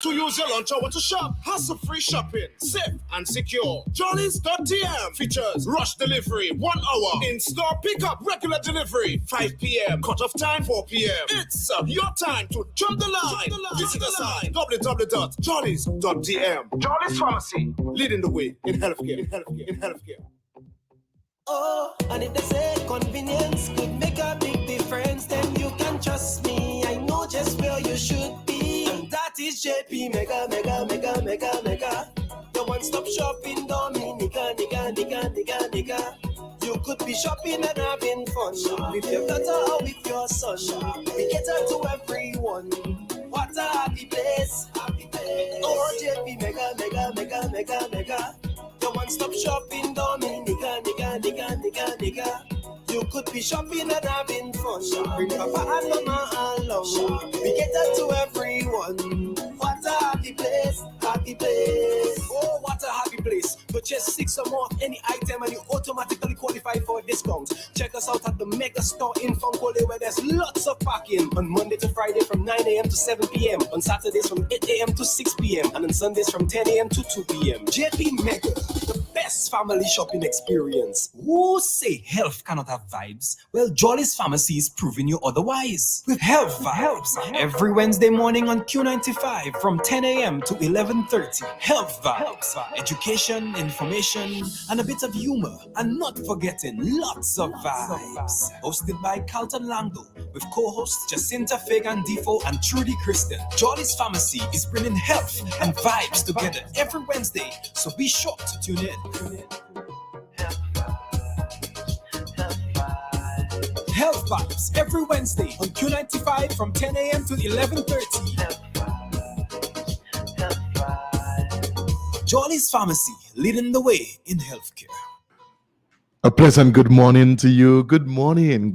To use your lunch hour to shop, hassle-free shopping, safe and secure. Jollies.tm features rush delivery, 1 hour. In-store pickup, regular delivery, 5 p.m. Cut-off time, 4 p.m. It's your time to jump the line. Visit us at www.jollies.tm. Jollies Pharmacy, leading the way in healthcare. Oh, and if they say convenience could make a big difference, then you can trust me. I know just where you should be. And that is JP Mega. The one-stop shopping Dominica, nigga. You could be shopping and having fun with your daughter or with your son. We cater to everyone. What a happy place. Oh, JP Mega. The one-stop shopping Dominica, nigga. You could be shopping and having fun. Bring papa and mama along. We cater to everyone. What a happy place. Oh, what a happy place. Purchase 6 or more of any item and you automatically qualify for a discount. Check us out at the Mega Store in Funkole, where there's lots of parking on Monday to Friday from 9 a.m. to 7 p.m. On Saturdays from 8 a.m. to 6 p.m. and on Sundays from 10 a.m. to 2 p.m. JP Mega, the best family shopping experience. Who say health cannot have vibes? Well, Jolly's Pharmacy is proving you otherwise. With Health Vibes every Wednesday morning on Q95 from 10 a.m. to 11:30. Health Vibes, education, information, and a bit of humor, and not forgetting lots of vibes. Hosted by Carlton Lando with co-hosts Jacinta Fagan Defo and Trudy Kristen. Jolly's Pharmacy is bringing health and vibes together every Wednesday, so be sure to tune in. Health Vibes every Wednesday on Q95 from 10 a.m. to 11:30. Jolly's Pharmacy, leading the way in healthcare. A pleasant good morning to you. Good morning.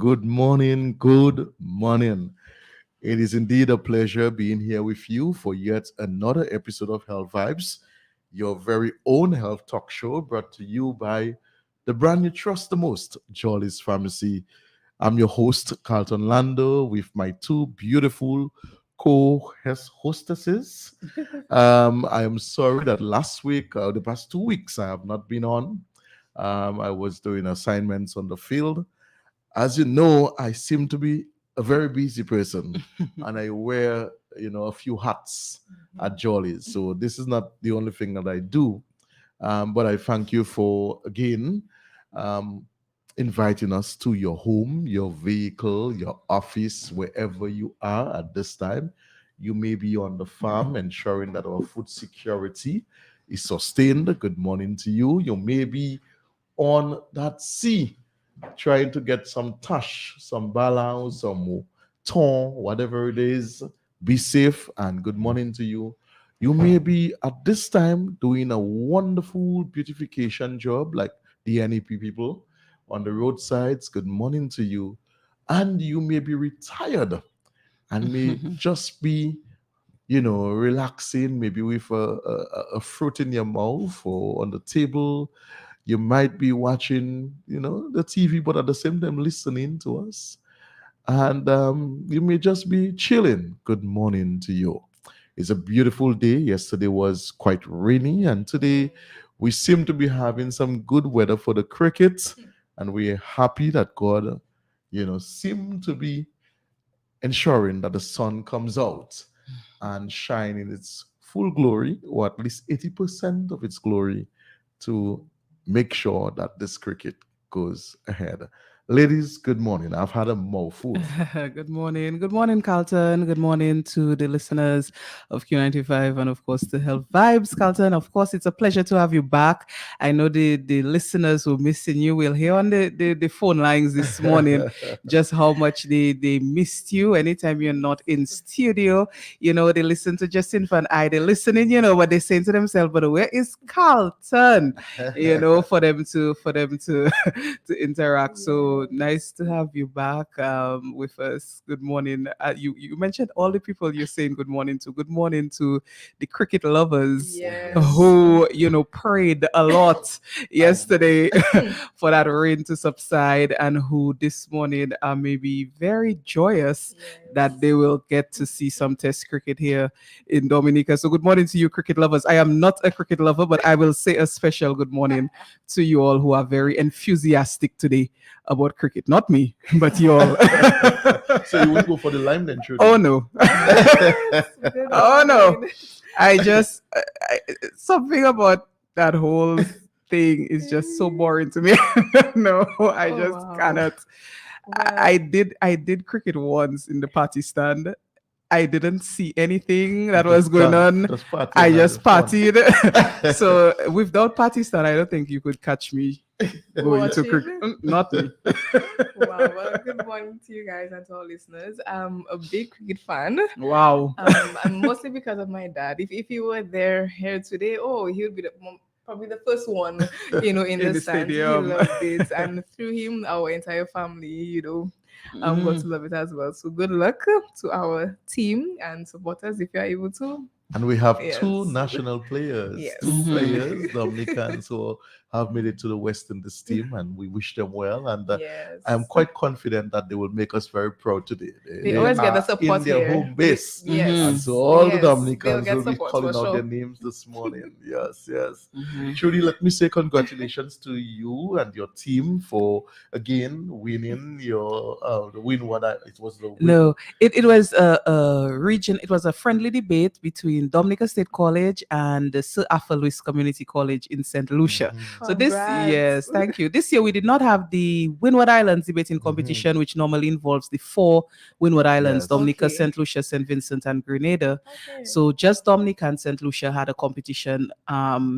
It is indeed a pleasure being here with you for yet another episode of Health Vibes, your very own health talk show brought to you by the brand you trust the most, Jolly's Pharmacy. I'm your host, Carlton Lando, with my two beautiful co-hostesses. I am sorry that last week, the past 2 weeks, I have not been on. I was doing assignments on the field. As you know, I seem to be a very busy person, and I wear, a few hats at Jolly's. So this is not the only thing that I do. But I thank you for, again, inviting us to your home, your vehicle, your office, wherever you are at this time. You may be on the farm, ensuring that our food security is sustained. Good morning to you. You may be on that sea, trying to get some tash, some balau, some thon, whatever it is. Be safe and good morning to you. You may be at this time doing a wonderful beautification job like the NEP people on the roadsides. Good morning to you. And you may be retired and may just be, relaxing, maybe with a fruit in your mouth or on the table. You might be watching, the TV, but at the same time listening to us. And you may just be chilling. Good morning to you. It's a beautiful day. Yesterday was quite rainy, and today we seem to be having some good weather for the cricket. And we're happy that God, seem to be ensuring that the sun comes out and shine in its full glory, or at least 80% of its glory, to make sure that this cricket goes ahead. Ladies, good morning. I've had a mouthful. Good morning. Good morning, Carlton. Good morning to the listeners of Q95 and, of course, the Health Vibes, Carlton. Of course, it's a pleasure to have you back. I know the listeners who are missing you will hear on the phone lines this morning just how much they missed you. Anytime you're not in studio, they listen to Justin and I. They're listening, what they're saying to themselves, but where is Carlton? For them to to interact. So So nice to have you back with us. Good morning. You mentioned all the people you're saying good morning to. Good morning to the cricket lovers Yes. who, prayed a lot yesterday for that rain to subside, and who this morning are maybe very joyous that they will get to see some test cricket here in Dominica. So good morning to you, cricket lovers. I am not a cricket lover, but I will say a special good morning to you all who are very enthusiastic today about cricket. Not me, but you all. So you will go for the lime then, Trudy? Oh no. Good Oh no. morning. I just something about that whole thing is just so boring to me. No, I Oh, just wow. cannot. Well, I did cricket once in the party stand. I didn't see anything that You was just going done- on. just party I and just have fun. partied. So without party stand, I don't think you could catch me going to Watching? cricket. Not me. wow. Well, good morning to you guys and to our listeners. I'm a big cricket fan. Wow. And mostly because of my dad. If he were there here today, he would be probably the first one, in In the the stands. He stadium. loved it, and through him, our entire family, got to love it as well. So good luck to our team and supporters if you are able to. And we have Yes. two national players, Yes. two Mhm. players, Dominicans, who have made it to the West in this team, and we wish them well. And Yes. I'm quite confident that they will make us very proud today. They always get the are support in their here. home base. Yes. Mhm. And so all Yes, the they'll Dominicans get will be support calling for out sure. their names this morning. Yes, yes. Mhm. Trudy, let me say congratulations to you and your team for again winning your the win. It was the win. No, it was a region. It was a friendly debate between Dominica State College and the Sir Arthur Lewis Community College in St. Lucia. Mhm. So Congrats. yes, thank you. This year we did not have the Windward Islands debating Mm-hmm. competition, which normally involves the four Windward Islands: Yes. Dominica, Okay. St. Lucia, St. Vincent, and Grenada. Okay. So just Dominica and St. Lucia had a competition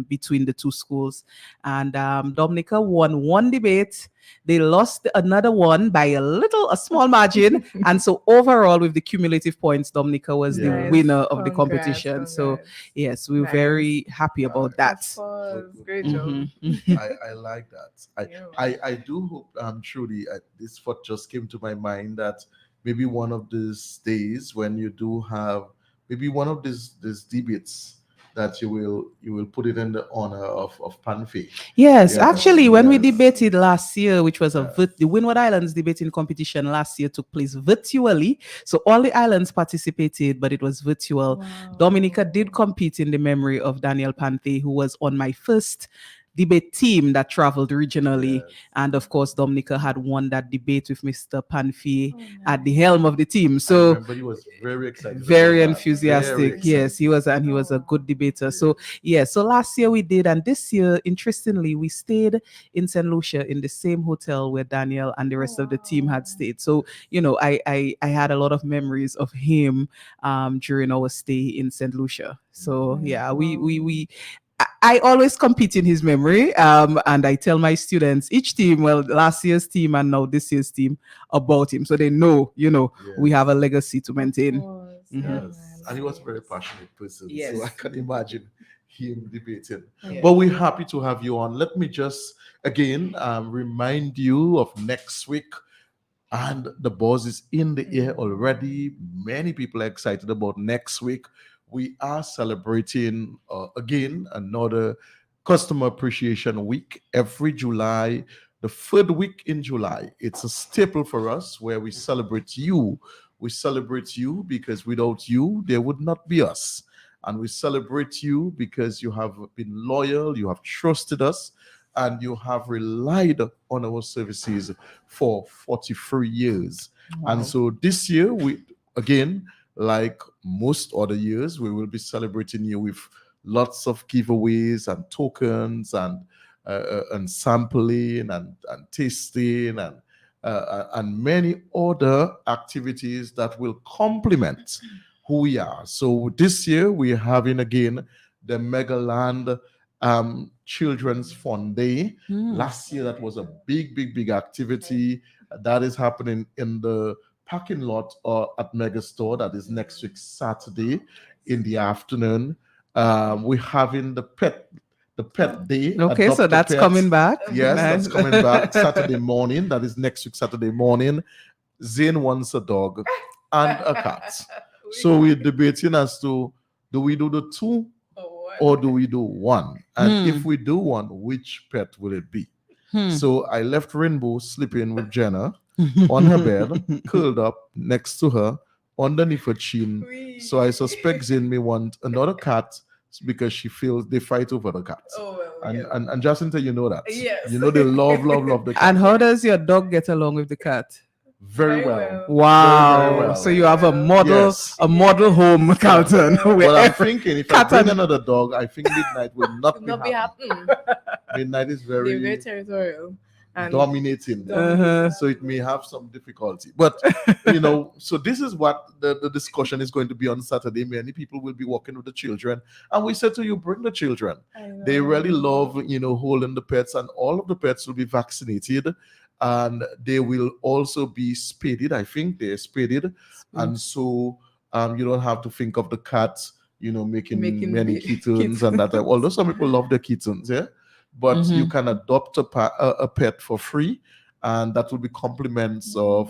between the two schools, and Dominica won one debate. They lost another one by a small margin, and so overall, with the cumulative points, Dominica was the Yes. winner of the Congrats, competition. So congrats. yes, we're Nice. very happy about Nice. that. Of course. Good, Great good. job. Mhm. I like that. Yeah. I do hope, truly, this thought just came to my mind that maybe one of these days when you do have maybe one of these debates that you will put it in the honor of Panfi. Yes, Yes, actually, when we yes. debated last year, which was Yes. the Windward Islands debating competition last year took place virtually. So all the islands participated, but it was virtual. Dominica did compete in the memory of Daniel Panthe, who was on my first debate team that traveled regionally. Yes. And of course, Dominica had won that debate with Mr. Panfi Oh, at the nice. helm of the team. I So remember he was very excited. very about that. enthusiastic. Very Yes, he was, and he Oh, was a wow. good debater. So yeah, so last year we did, and this year, interestingly, we stayed in St. Lucia in the same hotel where Daniel and the rest of the team had Wow. stayed. So I had a lot of memories of him during our stay in St. Lucia. So Nice. yeah, Wow. I always compete in his memory, and I tell my students each team, well, last year's team and now this year's team, about him, so they know, we have a legacy to Of maintain. course. Mhm. Yeah, Yes. man. And he was a very passionate person. Yes. So I can imagine him debating. Yeah. But we're happy to have you on. Let me just again remind you of next week. And the buzz is in the air already. Many people are excited about next week. We are celebrating again another Customer Appreciation Week every July, the third week in July. It's a staple for us where we celebrate you. We celebrate you because without you, there would not be us. And we celebrate you because you have been loyal, you have trusted us, and you have relied on our services for 43 years. And so this year, we again, like most other years, we will be celebrating you with lots of giveaways and tokens and sampling and tasting and many other activities that will complement who we are. So this year we're having again the Megaland Children's Fun Day. Last year that was a big activity that is happening in the parking lot at Megastore. That is next week Saturday in the afternoon. We're having the the pet day. Okay, so Adopt a that's Pet. coming back. Yes, Nice. that's coming back Saturday morning. That is next week, Saturday morning. Zane wants a dog and a cat. So we're debating as to do we do the two or do we do one? And if we do one, which pet will it be? So I left Rainbow sleeping with Jenna on her bed, curled up next to her, underneath her chin. So I suspect Zane may want another cat because she feels they fight over the cat. And Jacinta, you know that. Yes. You know they love the cat. And how does your dog get along with the cat? Very well. Wow. Very, very well. So you have a model, Yes. a model home, Carlton. Well, I'm thinking if I Cat bring and- another dog, I think Midnight will not Not be be happy. happy. Midnight is They're very very territorial. And dominating. Uh-huh. So it may have some difficulty. But, so this is what the discussion is going to be on Saturday. Many people will be walking with the children. And we said to you, bring the children. They really love, holding the pets, and all of the pets will be vaccinated. And they will also be spaded. I think they're spaded. And so you don't have to think of the cats, making many kittens and that. Although some people love the kittens, yeah. But you can adopt a pet for free, and that will be compliments of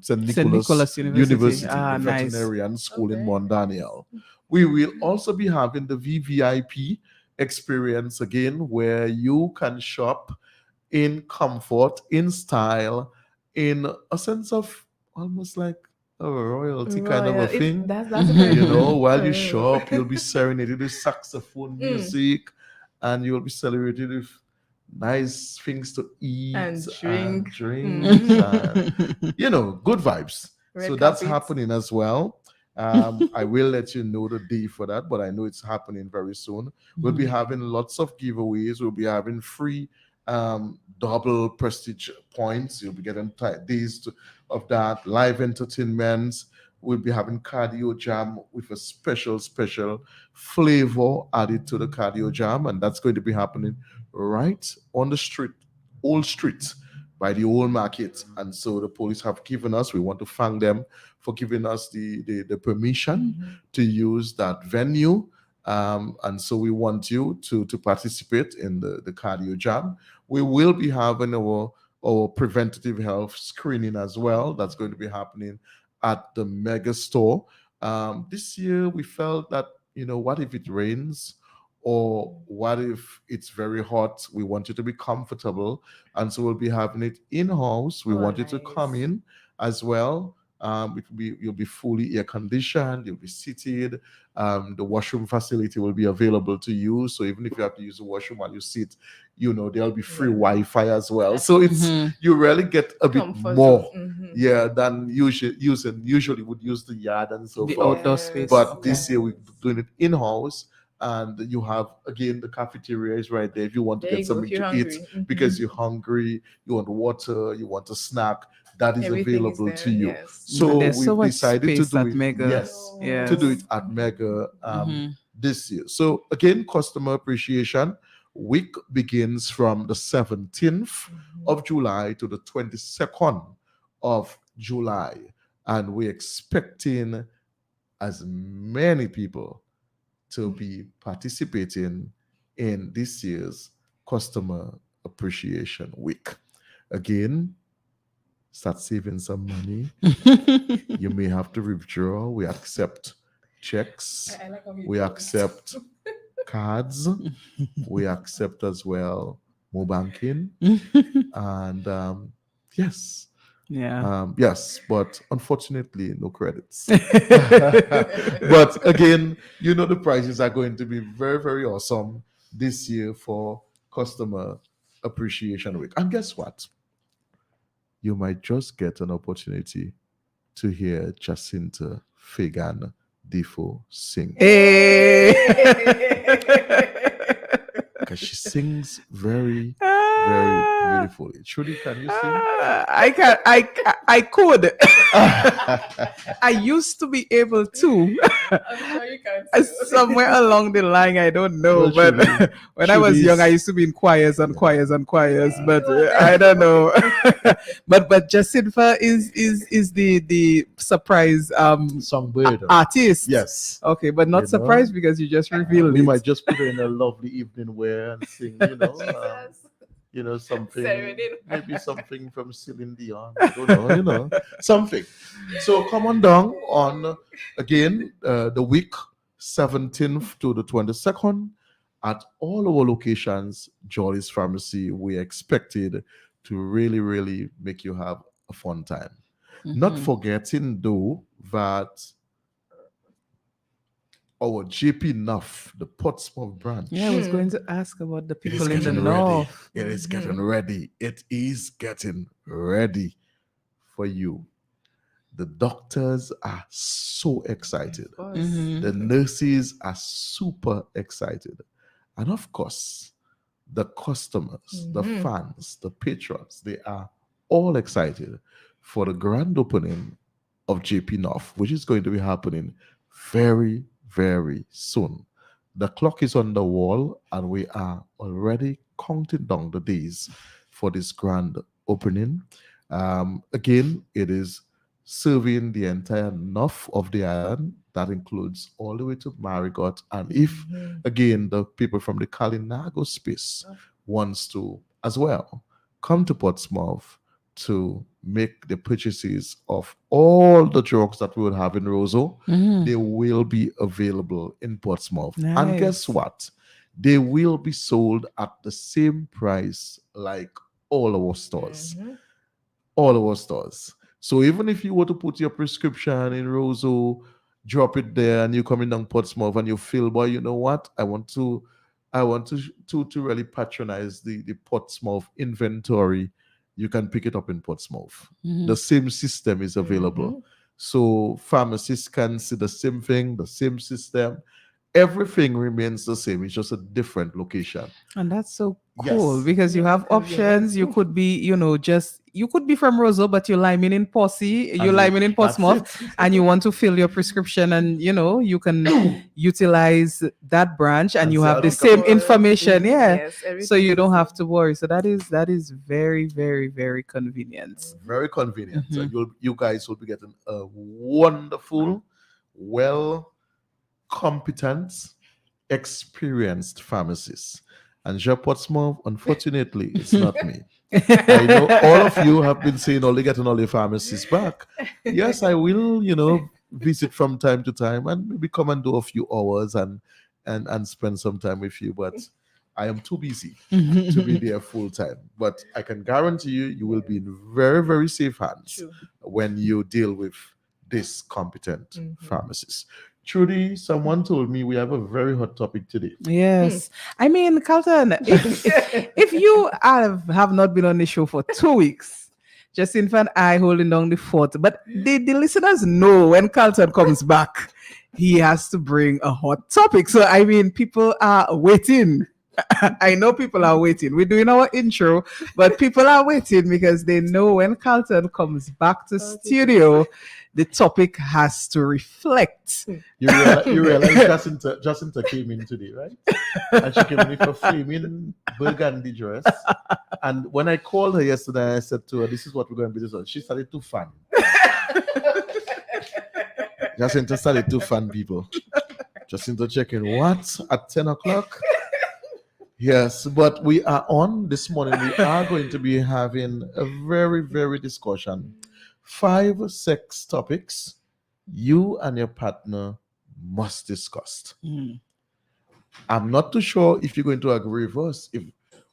St. Nicholas University, Ah, the nice. veterinarian school in Mont Daniel. We will also be having the VVIP experience again, where you can shop in comfort, in style, in a sense of almost like a royalty kind of a thing. That's While you shop, you'll be serenaded with saxophone music, and you'll be celebrated with nice things to eat And drink. drinks, and, good vibes. Red So that's carpet. happening as well. I will let you know the day for that, but I know it's happening very soon. We'll be having lots of giveaways. We'll be having free double prestige points. You'll be getting days of that. Live entertainments. We'll be having cardio jam with a special flavor added to the cardio jam, and that's going to be happening right on the street, Old Street, by the old market. And so the police have given us, we want to thank them for giving us the permission to use that venue. And so we want you to participate in the cardio jam. We will be having our preventative health screening as well. That's going to be happening at the mega store. This year we felt that, what if it rains? Or what if it's very hot? We want you to be comfortable. And so we'll be having it in-house. We want you to come in as well. You'll be fully air conditioned, you'll be seated. The washroom facility will be available to you. So even if you have to use the washroom while you sit, there'll be free Wi-Fi as well. So it's you really get a bit more, than usually would use the yard and so The forth. outdoor space. But this year we're doing it in-house. And you have, again, the cafeteria is right there if you want to There get you go, something if you're to eat hungry. because you're hungry, you want water, you want a snack, that is Everything available is to there, you. yes. So And there's so we've much decided to space do at it, Mega. yes, Yes. to do it at Mega this year. So again, Customer Appreciation Week begins from the 17th of July to the 22nd of July. And we're expecting as many people to be participating in this year's Customer Appreciation Week. Again, start saving some money. You may have to withdraw. We accept checks. I like how you We do it. accept cards. We accept as well mobile banking. And yes. Yes, but unfortunately, no credits. But again, the prizes are going to be very, very awesome this year for Customer Appreciation Week. And guess what? You might just get an opportunity to hear Jacinta Fagan Defoe sing. Because she sings very, very beautifully. Trudy, can you sing? I can. I could. I used to be able to. I'm sure you can. Somewhere along the line, I don't know, Well, but Trudy- when I was young, I Trudy's- used to be in choirs and choirs and choirs, but I don't know. but Jacinta is the surprise Songbird. artist. Yes. Okay, but not You know, surprised because you just revealed We it. might just put her in a lovely evening wear and sing, something, Serenade. maybe something from Celine Dion. I don't know, something. So come on down on, again, the week 17th to the 22nd at all our locations, Jolly's Pharmacy. We expected to really, really make you have a fun time. Not Mhm. forgetting, though, that our JP Nuff, the Portsmouth branch, Yeah, I was going to ask about the it is people in the getting ready. north. It is getting ready. It is getting ready for you. The doctors are so excited. Of course. Mhm. The nurses are super excited. And of course, the customers, the Mhm. fans, the patrons, they are all excited for the grand opening of JP North, which is going to be happening very, very soon. The clock is on the wall, and we are already counting down the days for this grand opening. Again, it is serving the entire north of the island. That includes all the way to Marigot. And if, Mhm. again, the people from the Kalinago space wants to as well come to Portsmouth to make the purchases of all the drugs that we will have in Roseau, Mhm. they will be available in Portsmouth. And guess Nice. what? They will be sold at the same price like all our stores. Mhm. All our stores. So even if you were to put your prescription in Roseau, drop it there, and you're coming down Portsmouth and you feel, boy, you know what? I want to really patronize the Portsmouth inventory. You can pick it up in Portsmouth. Mhm. The same system is available. Mhm. So pharmacists can see the same thing, the same system. Everything remains the same. It's just a different location. And that's so cool Yes. because you Yeah, have convenient. options. You could be, you could be from Roseau, but you're liming in Posse, you're liming in That's Portsmouth, it. and you want to fill your prescription, and you can utilize that branch, and And you say, have "I'll the pick up same the information. Yeah. Yes, So everything you is don't the have same. to worry. So that is very, very, very convenient. Very convenient. So Mhm. you guys will be getting a wonderful, well, competent, experienced pharmacist. And Jean Portsmouth, unfortunately, it's not me. I know all of you have been saying, "Oh, they're getting all the pharmacists back." Yes, I will, visit from time to time and maybe come and do a few hours and spend some time with you. But I am too busy to be there full time. But I can guarantee you, you will be in very, very safe hands True. when you deal with this competent Mhm. pharmacist. Trudy, someone told me we have a very hot topic today. Yes. I mean, Carlton, if you have not been on the show for 2 weeks, Jacinta and I holding down the fort, but the listeners know when Carlton comes back, he has to bring a hot topic. So, I mean, people are waiting. I know people are waiting. We're doing our intro, but people are waiting because they know when Carlton comes back to studio, the topic has to reflect. You realize Jacinta came in today, right? And she came in with a flaming burgundy dress. And when I called her yesterday, I said to her, "This is what we're going to be doing." She started to fan. Jacinta started to fan people. Jacinta checking what at 10 o'clock? Yes, but we are on this morning. We are going to be having a very, very discussion. 5 sex topics you and your partner must discuss. Mm. I'm not too sure if you're going to agree with us. If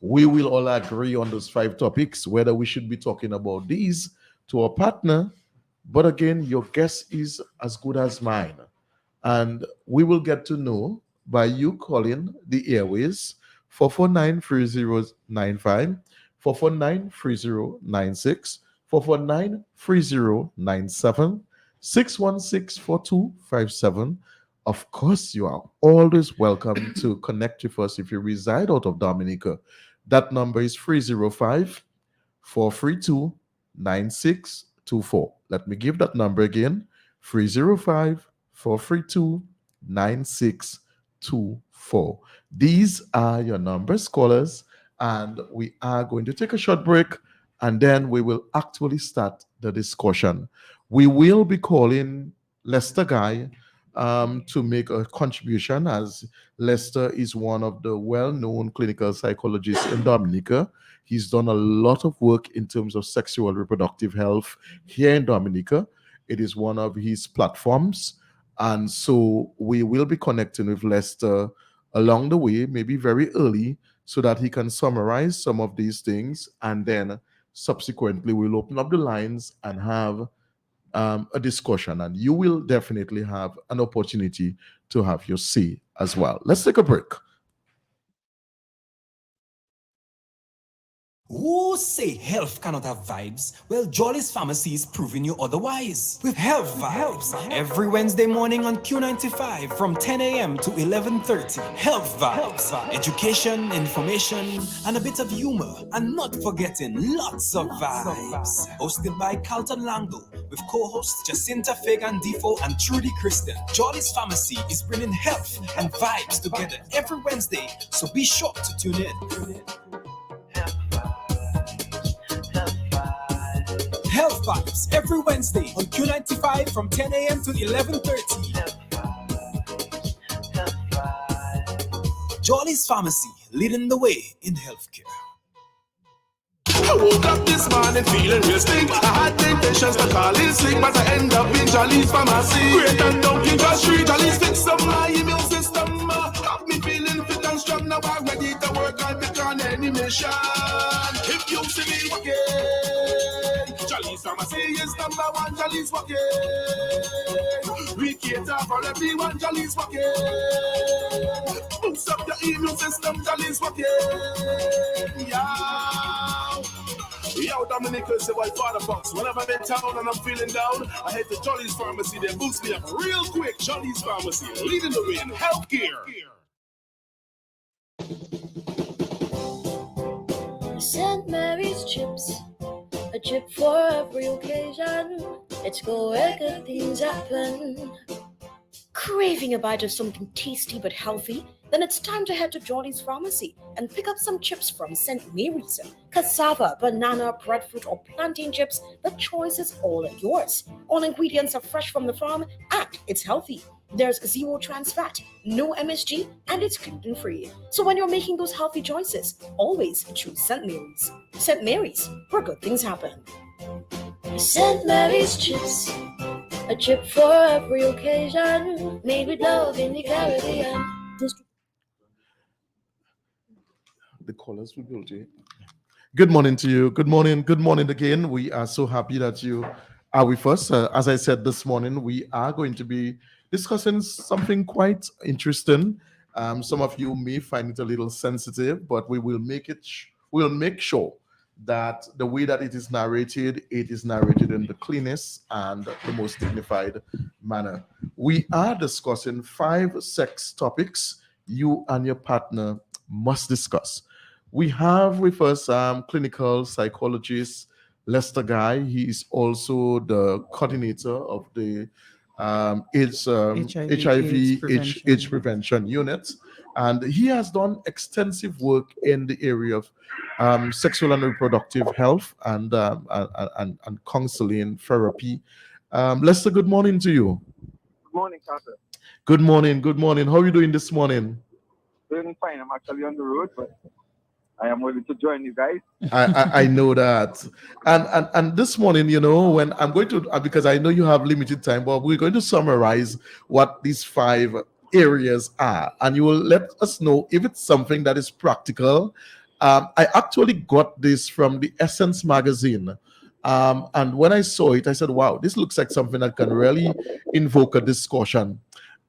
we will all agree on those 5 topics, whether we should be talking about these to our partner. But again, your guess is as good as mine. And we will get to know by you calling the airways 449-3095, 449-3096, 449-3097, 616-4257. Of course, you are always welcome to connect with us if you reside out of Dominica. That number is 305 305-432-9624. Let me give that number again, 305-432-9624. These are your numbers, callers, and we are going to take a short break, and then we will actually start the discussion. We will be calling Lester Guy to make a contribution, as Lester is one of the well-known clinical psychologists in Dominica. He's done a lot of work in terms of sexual reproductive health here in Dominica. It is one of his platforms. And so we will be connecting with Lester along the way, maybe very early, so that he can summarize some of these things. And then subsequently, we'll open up the lines and have a discussion. And you will definitely have an opportunity to have your say as well. Let's take a break. Who say health cannot have vibes? Well, Jolly's Pharmacy is proving you otherwise. With Health Vibes, every Wednesday morning on Q95 from 10 a.m. to 11:30. Health Vibes, education, information, and a bit of humor. And not forgetting lots of vibes. Hosted by Carlton Lango with co-hosts Jacinta Fagan Defoe and Trudy Kristen. Jolly's Pharmacy is bringing health and vibes together every Wednesday, so be sure to tune in. Health Vibes every Wednesday on Q95 from 10 a.m. to 11:30. Jolly's Pharmacy, leading the way in healthcare. I woke up this morning feeling real stink. I had the intentions to call it sick, but I end up in Jolly's Pharmacy. Great and down King George Street, Jolly's fix up my immune system. Got me feeling fit and strong, now I'm ready to work on the any mission. If you see me walking, Jolly's Pharmacy is number one, Jolly's walking. We cater for everyone, Jolly's walking. Boost up your immune system, Jolly's walking. Yeah. Yo, Dominic, say why Father Box. Whenever I'm in town and I'm feeling down, I head to Jolly's Pharmacy. They boost me up real quick. Jolly's Pharmacy, leading the way in healthcare. St. Mary's chips, a chip for every occasion. It's go where good things happen. Craving a bite of something tasty but healthy? Then it's time to head to Jolly's Pharmacy and pick up some chips from St. Mary's. Cassava, banana, breadfruit, or plantain chips, the choice is all yours. All ingredients are fresh from the farm and it's healthy. There's zero trans fat, no MSG, and it's gluten-free. So when you're making those healthy choices, always choose St. Mary's. St. Mary's, where good things happen. St. Mary's chips, a chip for every occasion, made with love in the Caribbean. The callers will build you. Good morning to you. Good morning again. We are so happy that you are with us. As I said this morning, we are going to be discussing something quite interesting. Some of you may find it a little sensitive, but we will make it. We'll make sure that the way that it is narrated in the cleanest and the most dignified manner. We are discussing 5 sex topics you and your partner must discuss. We have with us clinical psychologist Lester Guy. He is also the coordinator of the HIV prevention unit, and he has done extensive work in the area of sexual and reproductive health and counseling therapy. Lester, good morning to you. Good morning, Carter. Good morning. How are you doing this morning? Doing fine. I'm actually on the road, but I am ready to join you guys. I know that. And this morning, you know, when I'm going to, because I know you have limited time, but we're going to summarize what these 5 areas are. And you will let us know if it's something that is practical. I actually got this from the Essence magazine. And when I saw it, I said, wow, this looks like something that can really invoke a discussion.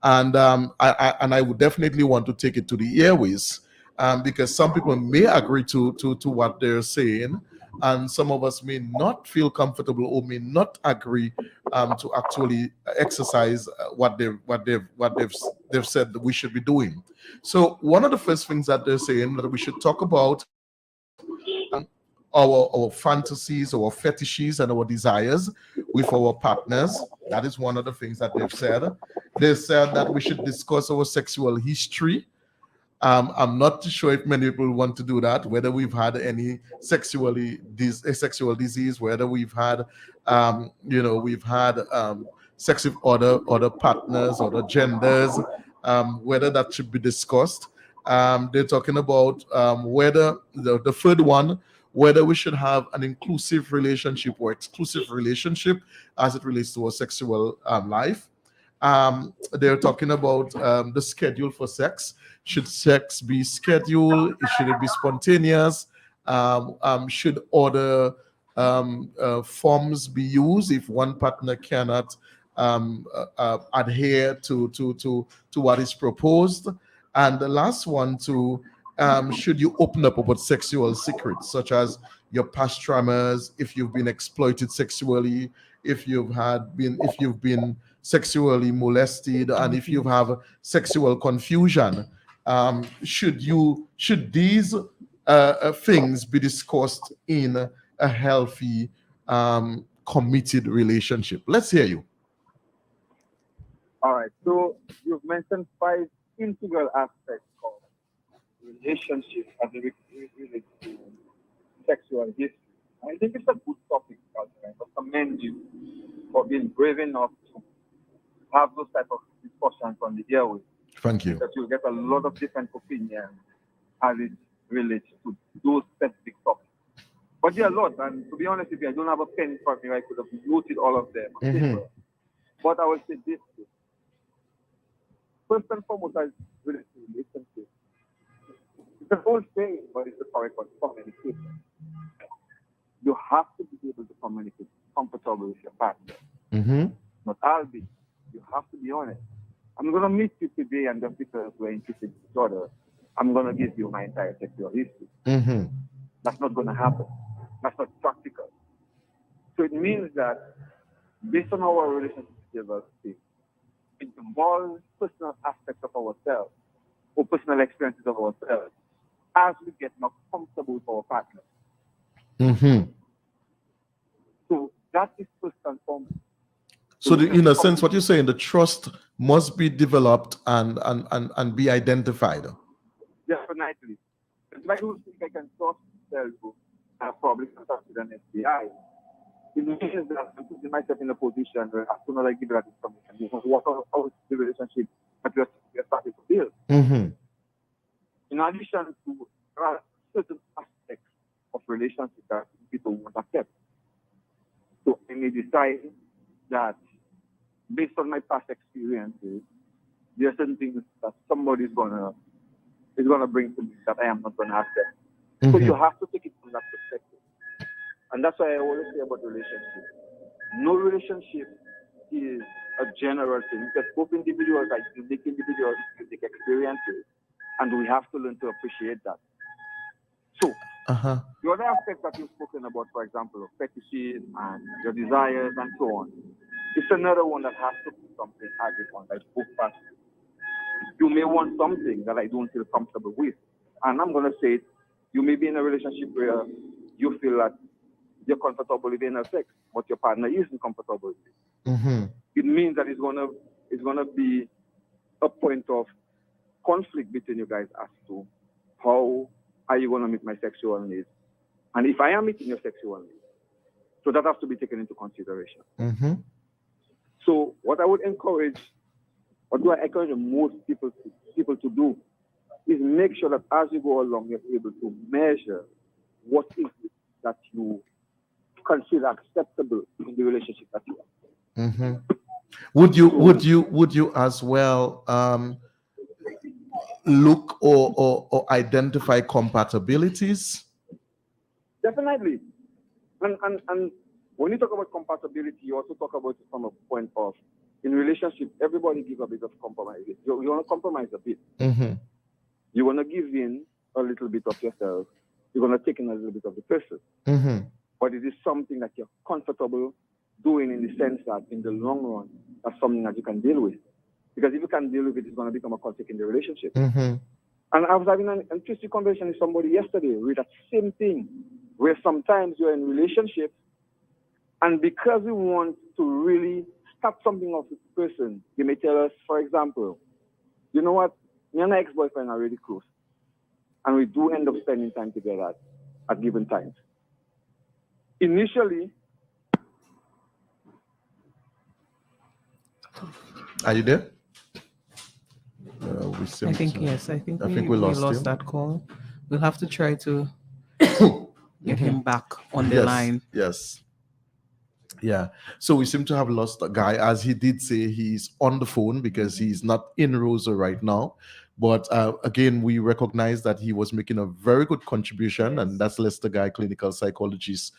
And I would definitely want to take it to the airways. Because some people may agree to what they're saying, and some of us may not feel comfortable or may not agree to actually exercise what they've said that we should be doing. So one of the first things that they're saying that we should talk about our fantasies, our fetishes, and our desires with our partners. That is one of the things that they've said. They said that we should discuss our sexual history. I'm not too sure if many people want to do that, whether we've had any sexual disease, whether we've had, we've had sex with other partners, other genders, whether that should be discussed. They're talking about whether the third one, whether we should have an inclusive relationship or exclusive relationship as it relates to our sexual life. They're talking about the schedule for sex. Should sex be scheduled? Should it be spontaneous? Should other forms be used if one partner cannot adhere to what is proposed? And the last one, should you open up about sexual secrets, such as your past traumas, if you've been exploited sexually, if you've been sexually molested, and if you have sexual confusion? Should these things be discussed in a healthy, committed relationship? Let's hear you. All right. So you've mentioned 5 integral aspects of relationship as it relates to sexual history. I think it's a good topic, I commend you for being brave enough to have those type of discussions on the airways. Thank you. Because you'll get a lot of different opinions as it relates to those specific topics. But there are a lot, and to be honest with you, I don't have a pen for me. I could have noted all of them. Mm-hmm. But I will say this. First and foremost, as relates to relationship, it's an old saying, but it's the correct one: communication. You have to be able to communicate comfortable with your partner. Mm-hmm. Not I'll be. You have to be honest. I'm going to meet you today, and just because we're interested in each other, I'm going to give you my entire sexual history. Mm-hmm. That's not going to happen. That's not practical. So it means that based on our relationship diversity, it involves personal aspects of ourselves or personal experiences of ourselves as we get more comfortable with our partner. Mm-hmm. So that is first and foremost. So in a sense, what you're saying, the trust must be developed and be identified. Definitely. If I don't think I can trust myself, I probably contacted an FBI. It means that I'm putting myself in a position where as soon as I give that information, you know, what out the relationship that we're starting to build. Mm-hmm. In addition to certain aspects of relationships that people won't accept. So I may decide that based on my past experiences, there are certain things that somebody is gonna bring to me that I am not gonna accept. Mm-hmm. So you have to take it from that perspective. And that's why I always say about relationships. No relationship is a general thing because both individuals are unique individuals with unique experiences, and we have to learn to appreciate that. So, the other aspect that you've spoken about, for example, of fetishes and your desires and so on, it's another one that has to be something agreed on, like both parties. You may want something that I don't feel comfortable with, and I'm going to say it, you may be in a relationship where you feel that you're comfortable with inner sex, but your partner isn't comfortable with it. Mm-hmm. It means that it's gonna be a point of conflict between you guys as to how are you gonna meet my sexual needs, and if I am meeting your sexual needs, so that has to be taken into consideration. Mm-hmm. So what I would encourage, what do I encourage most people to do, is make sure that as you go along, you're able to measure what is it that you consider acceptable in the relationship that you are. Mm-hmm. Would you as well look or identify compatibilities? Definitely. And when you talk about compatibility, you also talk about it from a point of, in relationship, everybody gives a bit of compromise. You want to compromise a bit. Mm-hmm. You want to give in a little bit of yourself. You're going to take in a little bit of the person. Mm-hmm. But it is something that you're comfortable doing in the sense that in the long run, that's something that you can deal with. Because if you can deal with it, it's going to become a conflict in the relationship. Mm-hmm. And I was having an interesting conversation with somebody yesterday with that same thing. where sometimes you're in relationships, and because we want to really start something off with the person, they may tell us, for example, you know what, me and my ex-boyfriend are really close, and we do end up spending time together at given times. Initially, Are you there? We seem I think to- yes. I think we we lost lost him. that call. We'll have to try to get him back on the Yes, line. yes. Yeah. So we seem to have lost a guy, as he did say he's on the phone because he's not in Rosa right now. But again, we recognize that he was making a very good contribution, and that's Lester Guy, clinical psychologist.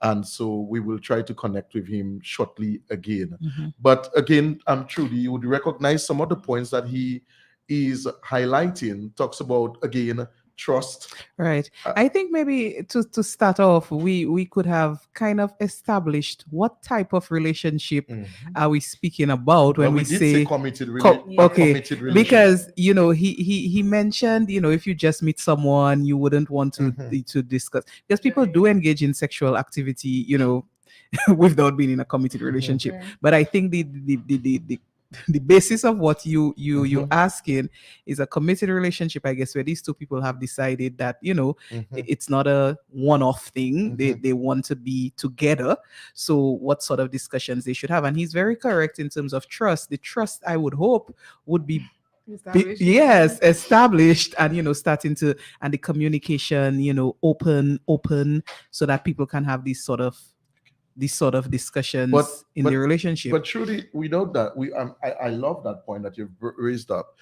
And so we will try to connect with him shortly again. But again, Trudy, you would recognize some of the points that he is highlighting, talks about, again, trust. Right. I think maybe to start off, we could have kind of established what type of relationship are we speaking about when Well, we did say committed, okay, committed relationship. because he mentioned, if you just meet someone, you wouldn't want to discuss, because people do engage in sexual activity, without being in a committed relationship. Right. But I think the basis of what you asking is a committed relationship, I guess, where these two people have decided that it's not a one-off thing. They want to be together. So what sort of discussions they should have? And he's very correct in terms of trust. The trust, I would hope, would be established, and starting to, and the communication open, so that people can have these sort of discussions in the relationship. But truly, we know that I love that point that you've raised up.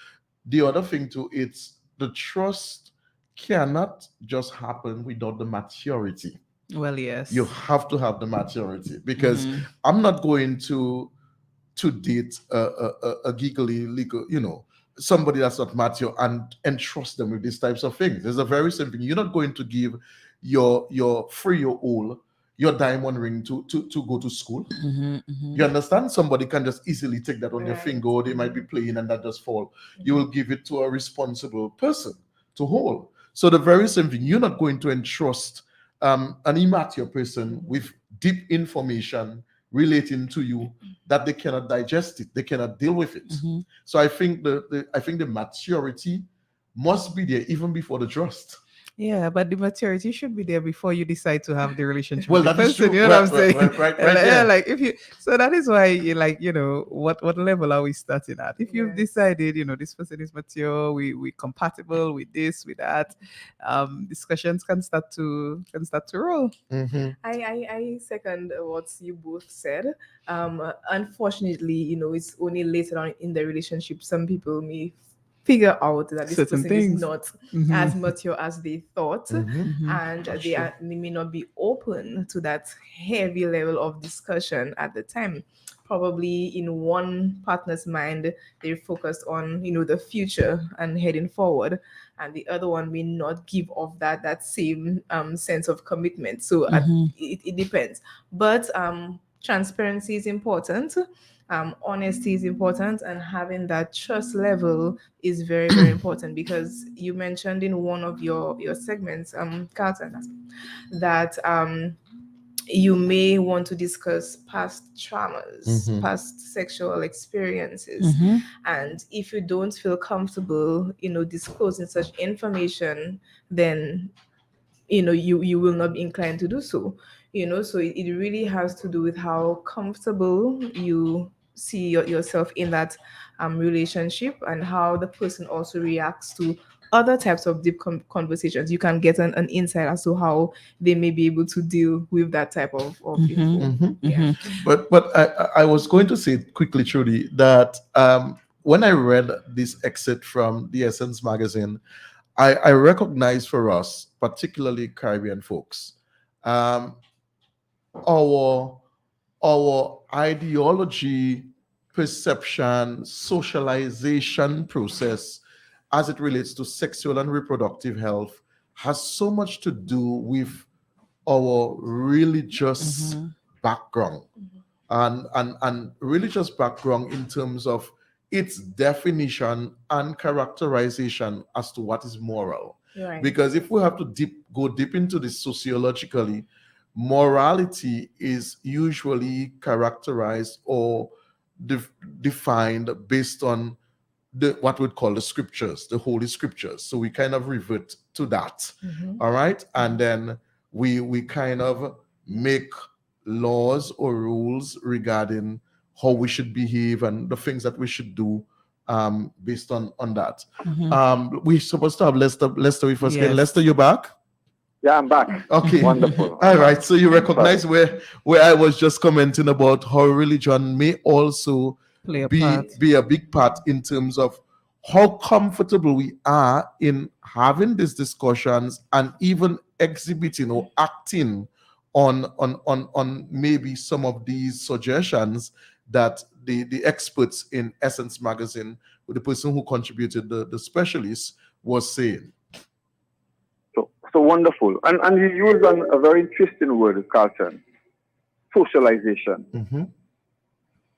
The other thing too, it's the trust cannot just happen without the maturity. Well, yes, You have to have the maturity, because I'm not going to date a giggly legal, somebody that's not mature and trust them with these types of things. There's a very simple thing. You're not going to give your 3-year-old your diamond ring to go to school. You understand? Somebody can just easily take that on their finger, or they might be playing and that just fall. You will give it to a responsible person to hold. So the very same thing, you're not going to entrust an immature person with deep information relating to you that they cannot digest it, they cannot deal with it. So I think the maturity must be there even before the trust. Yeah, but the maturity should be there before you decide to have the relationship. Well, with the that is person, true. you know what I'm Right, saying? right, Yeah, yeah. like if you, so that is why you what level are we starting at? If you've decided, this person is mature, we compatible with this, with that, discussions can start to roll. I second what you both said. Unfortunately, it's only later on in the relationship some people may figure out that this Certain person things. is not as mature as they thought, and they may not be open to that heavy level of discussion at the time. Probably in one partner's mind, they're focused on the future and heading forward, and the other one may not give off that same sense of commitment. So it depends, but transparency is important. Honesty is important, and having that trust level is very, very important, because you mentioned in one of your segments, Carlton, that you may want to discuss past traumas, past sexual experiences, and if you don't feel comfortable, disclosing such information, then you will not be inclined to do so. So it really has to do with how comfortable you see yourself in that relationship, and how the person also reacts to other types of deep conversations. You can get an insight as to how they may be able to deal with that type of info. Yeah. But I was going to say quickly, Trudy, that when I read this excerpt from the Essence magazine, I recognize for us, particularly Caribbean folks, our ideology, perception, socialization process as it relates to sexual and reproductive health has so much to do with our religious background, and religious background in terms of its definition and characterization as to what is moral. Right. Because if we have to go deep into this sociologically, morality is usually characterized or defined based on what we'd call the scriptures, the holy scriptures. So we kind of revert to that. All right. And then we kind of make laws or rules regarding how we should behave and the things that we should do based on that. We're supposed to have Lester with us again. Lester, you back? Yeah, I'm back. Okay. Wonderful. All right. So you recognize where I was just commenting about how religion may also be a big part in terms of how comfortable we are in having these discussions and even exhibiting or acting on maybe some of these suggestions that the experts in Essence magazine, with the person who contributed the specialist, was saying. So wonderful. And you used a very interesting word, Carlton, socialization.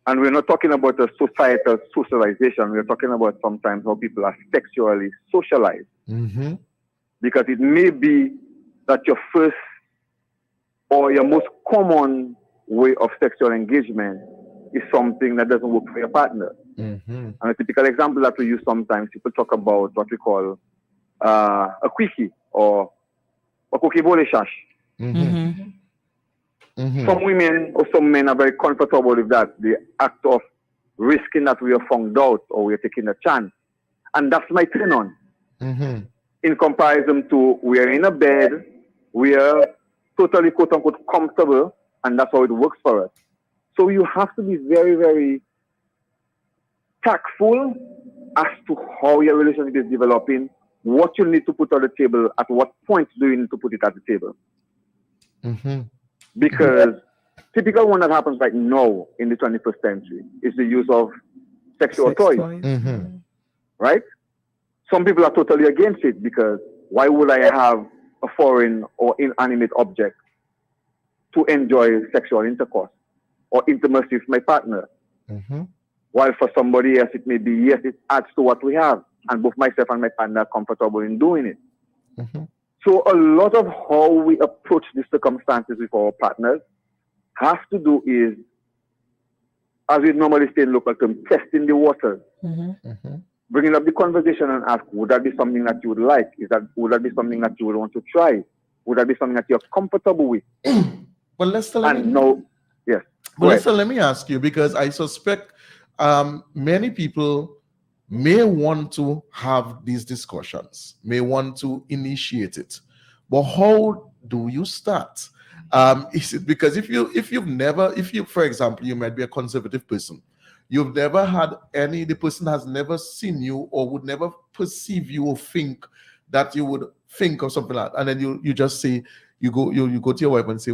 And we're not talking about a societal socialization. We're talking about sometimes how people are sexually socialized. Because it may be that your first or your most common way of sexual engagement is something that doesn't work for your partner. And a typical example that we use sometimes, people talk about what we call a quickie or a cookie bowl shash. Some women or some men are very comfortable with that, the act of risking that we are found out or we are taking a chance. And that's my turn on. In comparison to we are in a bed, we are totally quote unquote comfortable, and that's how it works for us. So you have to be very, very tactful as to how your relationship is developing, what you need to put on the table, at what point do you need to put it at the table. Because typical one that happens right now in the 21st century is the use of sexual toys. Right? Some people are totally against it because why would I have a foreign or inanimate object to enjoy sexual intercourse or intimacy with my partner? While for somebody else it may be, yes, it adds to what we have, and both myself and my partner are comfortable in doing it. So a lot of how we approach these circumstances with our partners have to do is, as we normally say in local terms, testing the waters. Bringing up the conversation and ask, would that be something that you would like? Would that be something that you would want to try? Would that be something that you're comfortable with? But Lester, let me ask you, because I suspect many people may want to have these discussions, may want to initiate it, but how do you start? Is it because if you, for example, you might be a conservative person, you've never had the person has never seen you or would never perceive you or think that you would think of something like that, and then you just say, you go to your wife and say,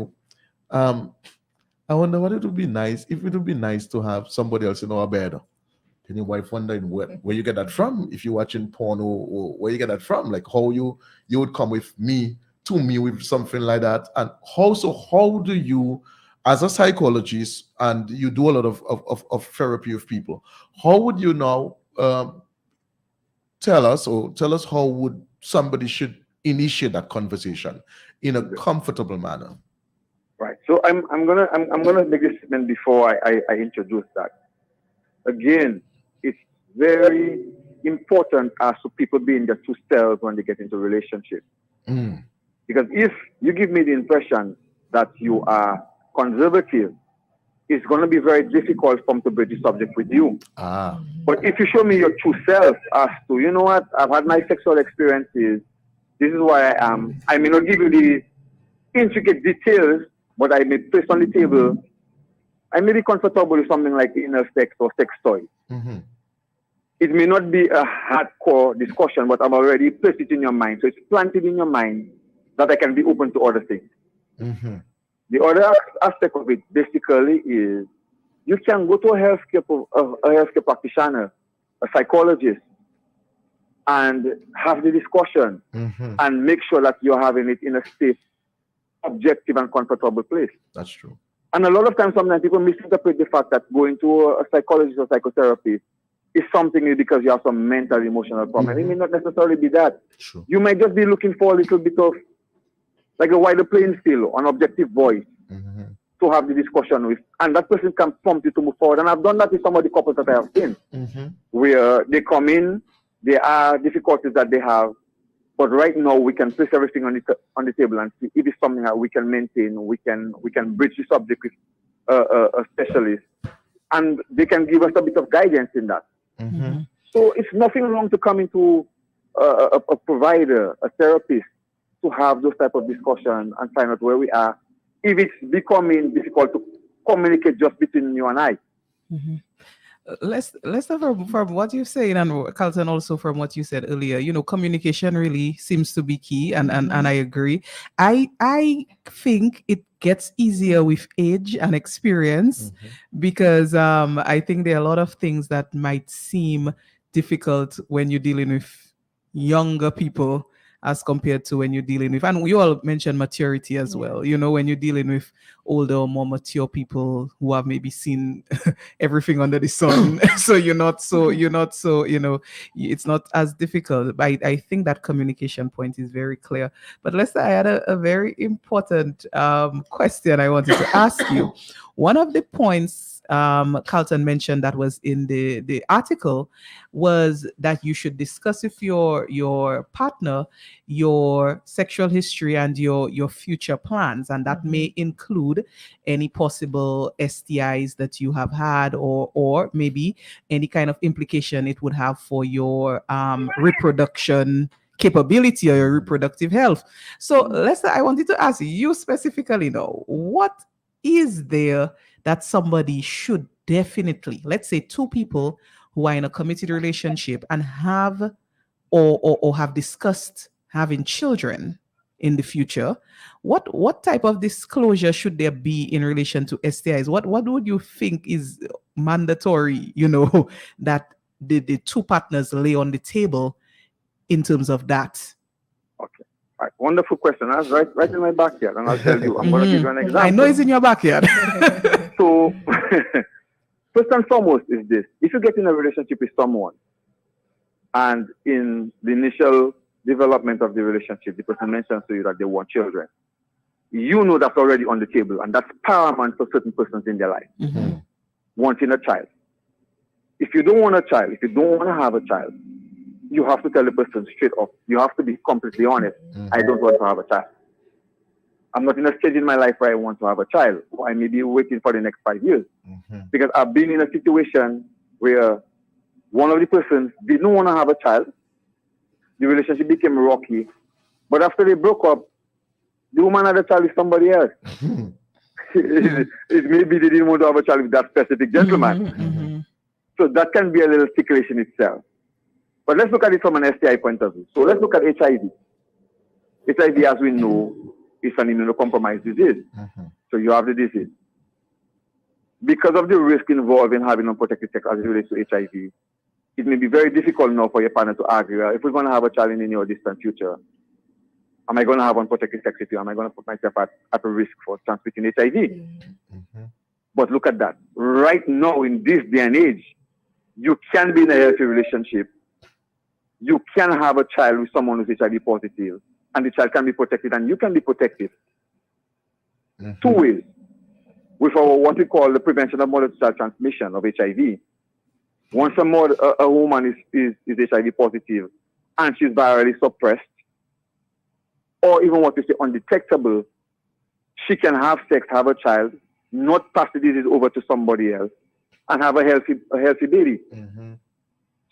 I wonder what it would be nice if it would be nice to have somebody else in our bed. Then your wife wondering where you get that from, if you're watching porn or where you get that from, like how you would come with me with something like that. And how do you, as a psychologist, and you do a lot of therapy with people, how would you now tell us how would somebody should initiate that conversation in a comfortable manner? Right. So I'm gonna make this statement before I introduce that. Again, it's very important as to people being their true selves when they get into a relationship. Because if you give me the impression that you are conservative, it's going to be very difficult for me to break the subject with you. But if you show me your true self as to, you know what, I've had my sexual experiences, this is why I am. I may not give you the intricate details, but I may place on the table, I may be comfortable with something like inner sex or sex toys. It may not be a hardcore discussion, but I've already placed it in your mind. So it's planted in your mind that I can be open to other things. The other aspect of it basically is you can go to a healthcare practitioner, a psychologist, and have the discussion and make sure that you're having it in a safe, objective, and comfortable place. That's true. And a lot of times, sometimes people misinterpret the fact that going to a psychologist or psychotherapist is something because you have some mental, emotional problem. It may not necessarily be that. True. You might just be looking for a little bit of, like a wider playing field, an objective voice to have the discussion with. And that person can prompt you to move forward. And I've done that with some of the couples that I have seen, where they come in, there are difficulties that they have, but right now we can place everything on the table and see if it's something that we can maintain. We can bridge the subject with a specialist, and they can give us a bit of guidance in that. So it's nothing wrong to come into a provider, a therapist, to have those type of discussion and find out where we are. If it's becoming difficult to communicate just between you and I. Let's know from what you're saying, and Carlton, also from what you said earlier, you know, communication really seems to be key, and I agree. I think it gets easier with age and experience, because I think there are a lot of things that might seem difficult when you're dealing with younger people as compared to when you're dealing with, and you all mentioned maturity as well, you know, when you're dealing with older or more mature people who have maybe seen everything under the sun. So you're not so, you know, it's not as difficult. But I think that communication point is very clear. But Lester, I had a very important question I wanted to ask you. One of the points Carlton mentioned that was in the article was that you should discuss with your partner your sexual history and your future plans, and that may include any possible STIs that you have had, or maybe any kind of implication it would have for your reproduction capability or your reproductive health. So Lester, I wanted to ask you specifically now, what is there that somebody should definitely, let's say two people who are in a committed relationship and have or have discussed having children in the future, what type of disclosure should there be in relation to STIs? What would you think is mandatory, you know, that the two partners lay on the table in terms of that? Okay. All right. Wonderful question. That's right in my backyard, and I'll tell you. I'm going to give you an example. I know it's in your backyard. So, first and foremost is this. If you get in a relationship with someone, and in the initial development of the relationship, the person mentions to you that they want children, you know that's already on the table, and that's paramount for certain persons in their life. Wanting a child. If you don't want a child, if you don't want to have a child, you have to tell the person straight off. You have to be completely honest. I don't want to have a child. I'm not in a stage in my life where I want to have a child. I may be waiting for the next 5 years. Because I've been in a situation where one of the persons didn't want to have a child. The relationship became rocky. But after they broke up, the woman had a child with somebody else. It maybe they didn't want to have a child with that specific gentleman. So that can be a little ticklish in itself. But let's look at it from an STI point of view. So let's look at HIV. HIV, as we know, is an immunocompromised disease. So you have the disease. Because of the risk involved in having unprotected sex as it relates to HIV, it may be very difficult now for your partner to argue, if we're going to have a child in the near or distant future, am I going to have unprotected sex with you? Am I going to put myself at a risk for transmitting HIV? But look at that. Right now, in this day and age, you can be in a healthy relationship. You can have a child with someone who's HIV positive, and the child can be protected, and you can be protected. Two ways. With our, what we call the prevention of mother-to-child transmission of HIV. Once a woman is HIV positive and she's virally suppressed, or even what we say undetectable, she can have sex, have a child, not pass the disease over to somebody else, and have a healthy baby.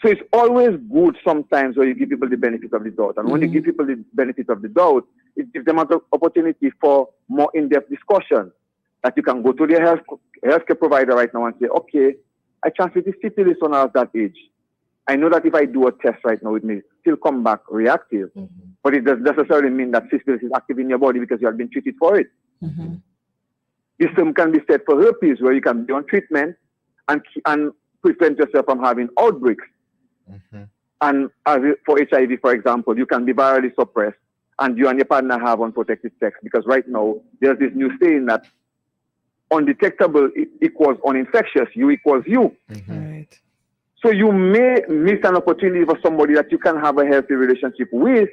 So it's always good sometimes when you give people the benefit of the doubt. And when you give people the benefit of the doubt, it gives them an opportunity for more in-depth discussion. That you can go to their healthcare provider right now and say, okay, I transmitted syphilis when I was that age. I know that if I do a test right now, it may still come back reactive. But it doesn't necessarily mean that syphilis is active in your body because you have been treated for it. The same can be said for herpes, where you can be on treatment and prevent yourself from having outbreaks. And for HIV, for example, you can be virally suppressed and you and your partner have unprotected sex, because right now there's this new saying that undetectable equals uninfectious, you equals you. Right. So you may miss an opportunity for somebody that you can have a healthy relationship with,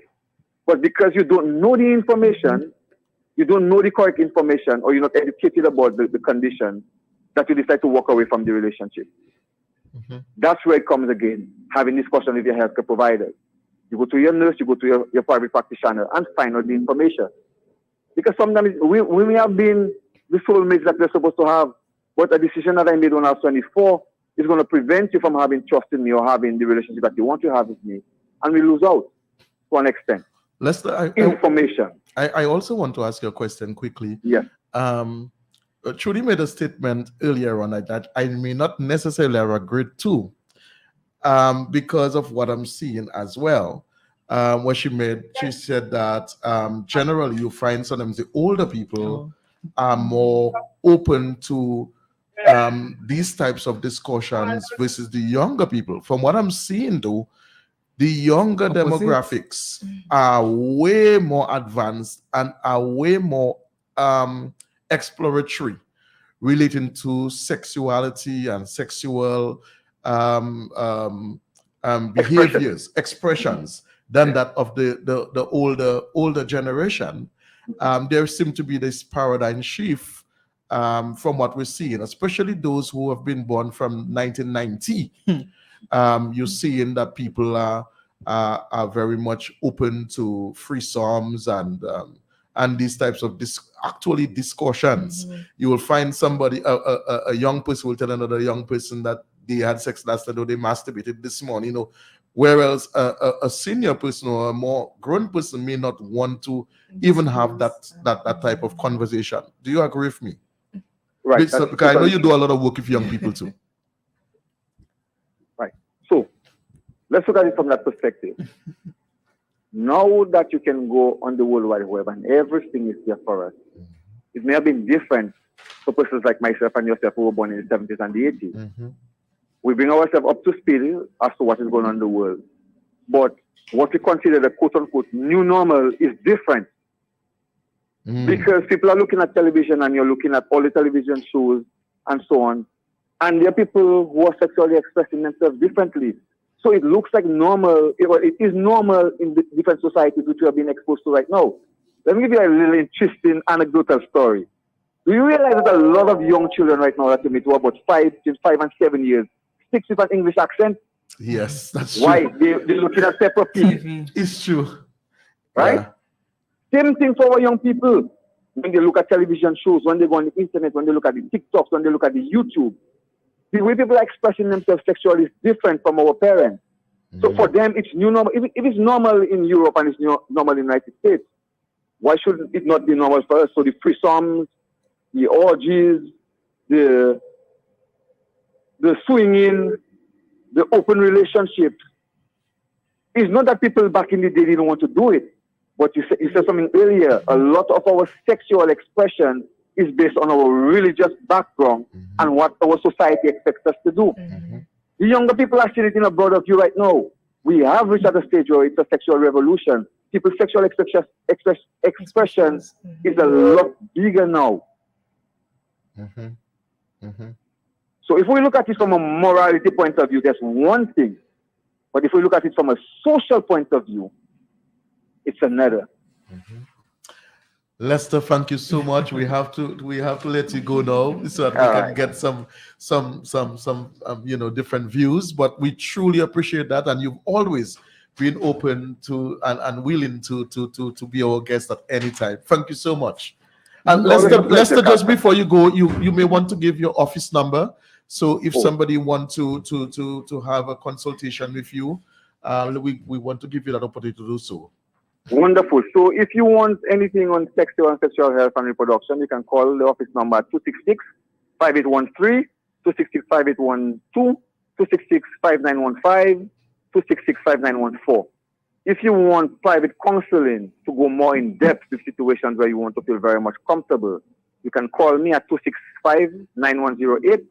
but because you don't know the information, you don't know the correct information, or you're not educated about the condition, that you decide to walk away from the relationship. That's where it comes again, having discussion with your healthcare provider. You go to your nurse, you go to your private practitioner and find out the information. Because sometimes we may have been the soulmates that we're supposed to have, but a decision that I made when I was 24 is going to prevent you from having trust in me or having the relationship that you want to have with me. And we lose out to an extent. Lester, Information. I also want to ask you a question quickly. Yes. Trudy made a statement earlier on that I may not necessarily have agreed to because of what I'm seeing as well. What she said that generally you find sometimes the older people are more open to these types of discussions versus the younger people. From what I'm seeing though, the younger demographics are way more advanced and are way more exploratory relating to sexuality and sexual behaviors, expressions than that of the older generation. There seems to be this paradigm shift from what we're seeing, especially those who have been born from 1990. You're seeing that people are very much open to threesomes and these types of discussions. You will find somebody, a young person will tell another young person that they had sex last night or they masturbated this morning, whereas a senior person or a more grown person may not want to even have that type of conversation. Do you agree with me? Right. Because I know you do a lot of work with young people too. Right. So let's look at it from that perspective. Now that you can go on the World Wide Web and everything is there for us, it may have been different for persons like myself and yourself who were born in the 70s and the 80s. We bring ourselves up to speed as to what is going on in the world. But what we consider the quote-unquote new normal is different. Because people are looking at television and you're looking at all the television shows and so on. And there are people who are sexually expressing themselves differently. So it looks like normal. It is normal in the different societies which we are being exposed to right now. Let me give you a little interesting anecdotal story. Do you realize that a lot of young children right now that you meet who are about 5 and 7 years speak with an English accent? Yes, that's true. Why? They're looking at Peppa Pig. It's true. Right? Yeah. Same thing for our young people. When they look at television shows, when they go on the internet, when they look at the TikToks, when they look at the YouTube, the way people are expressing themselves sexually is different from our parents. So for them, it's new normal. If it's normal in Europe and it's normal in the United States, why should it not be normal for us? So the threesomes, the orgies, the swinging, the open relationships. It's not that people back in the day didn't want to do it. But you said something earlier. A lot of our sexual expression is based on our religious background and what our society expects us to do. The younger people are seeing it in a broader view right now. We have reached at a stage where it's a sexual revolution. People's sexual expression is a lot bigger now. So if we look at it from a morality point of view, that's one thing. But if we look at it from a social point of view, it's another. Lester, thank you so much. We have to let you go now so that we can get some different views. But we truly appreciate that, and you've always been open to and willing to be our guest at any time. Thank you so much. And Lester, just before you go, you may want to give your office number. So if somebody wants to have a consultation with you, we want to give you that opportunity to do so. Wonderful. So if you want anything on sexual and sexual health and reproduction, you can call the office number 266-5813, 266-5812, 266-5915, 266-5914. If you want private counseling to go more in depth with situations where you want to feel very much comfortable, you can call me at 265-9108,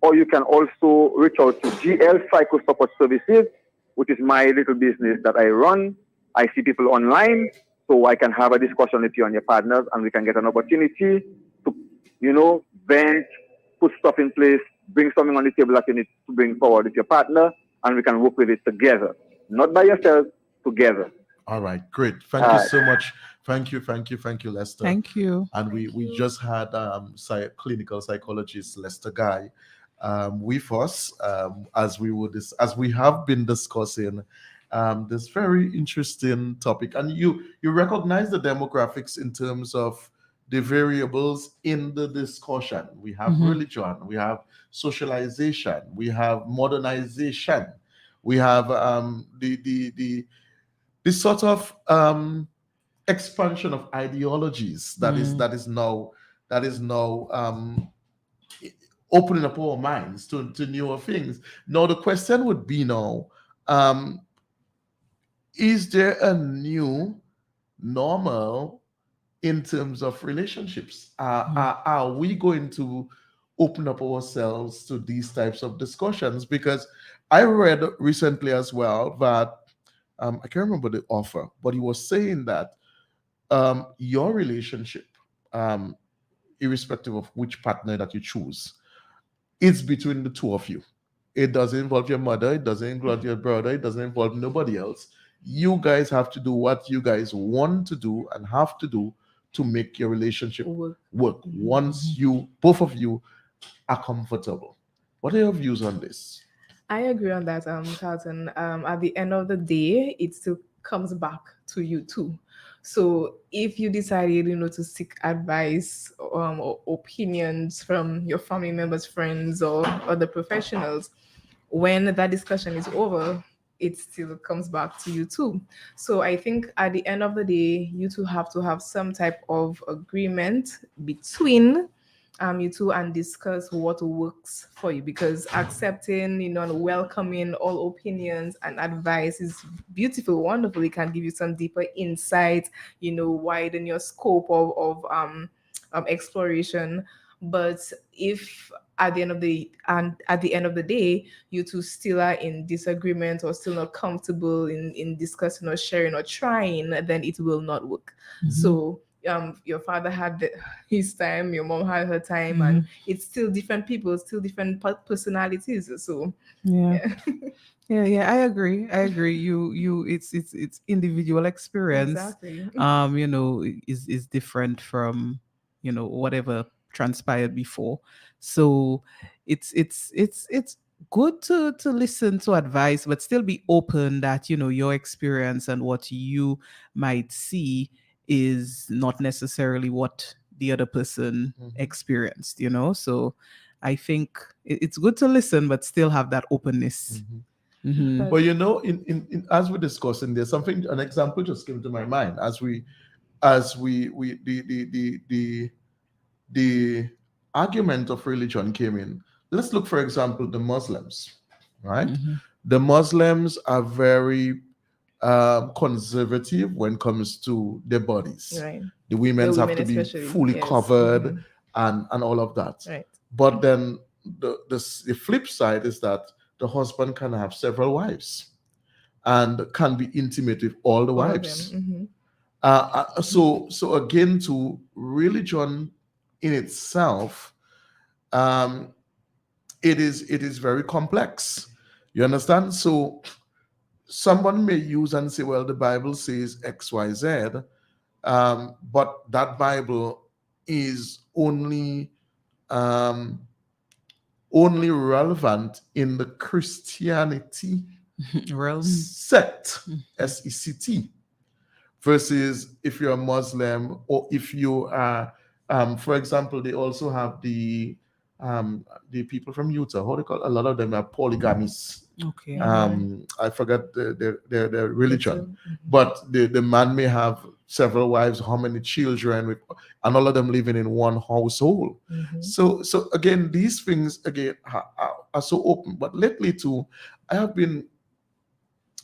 or you can also reach out to GL Psycho Support Services, which is my little business that I run. I see people online, so I can have a discussion with you and your partners, and we can get an opportunity to, vent, put stuff in place, bring something on the table that you need to bring forward with your partner, and we can work with it together, not by yourself, together. All right, great. Thank All you right. so much. Thank you, Lester. Thank you. And we just had clinical psychologist Lester Guy with us as we have been discussing this very interesting topic. And you recognize the demographics in terms of the variables in the discussion. We have religion, we have socialization, we have modernization, we have the sort of expansion of ideologies that is now opening up our minds to newer things. Now the question would be now, is there a new normal in terms of relationships? Are we going to open up ourselves to these types of discussions? Because I read recently as well that I can't remember the author, but he was saying that your relationship, irrespective of which partner that you choose, it's between the two of you. It doesn't involve your mother, it doesn't involve your brother, it doesn't involve nobody else. You guys have to do what you guys want to do and have to do to make your relationship work once both of you are comfortable. What are your views on this? I agree on that, Carlton. At the end of the day, it still comes back to you too. So if you decided, to seek advice or opinions from your family members, friends, or other professionals, when that discussion is over, it still comes back to you too. So I think at the end of the day, you two have to have some type of agreement between you two and discuss what works for you, because accepting, and welcoming all opinions and advice is beautiful, wonderful. It can give you some deeper insight, widen your scope of exploration. But if at the end of the day, you two still are in disagreement or still not comfortable in discussing or sharing or trying, then it will not work. So your father had his time, your mom had her time, and it's still different people, still different personalities. So yeah, I agree. It's individual experience. Exactly. Is different from whatever transpired before. So it's good to listen to advice, but still be open that your experience and what you might see is not necessarily what the other person experienced, So I think it's good to listen, but still have that openness. But in as we're discussing, there's an example just came to my mind as the argument of religion came in. Let's look, for example, the Muslims, right? The Muslims are very conservative when it comes to their bodies. Right. The women have to be fully covered and all of that. Right. But then the flip side is that the husband can have several wives and can be intimate with all the wives. So again, to religion in itself, it is very complex. You understand? So someone may use and say, well, the Bible says X, Y, Z, but that Bible is only relevant in the Christianity realm sect, SECT, versus if you're a Muslim or if you are, for example, they also have the people from Utah. How they call it? A lot of them are polygamists. Okay. I forgot their religion, but the man may have several wives, how many children, and all of them living in one household. So again, these things are so open. But lately too, I have been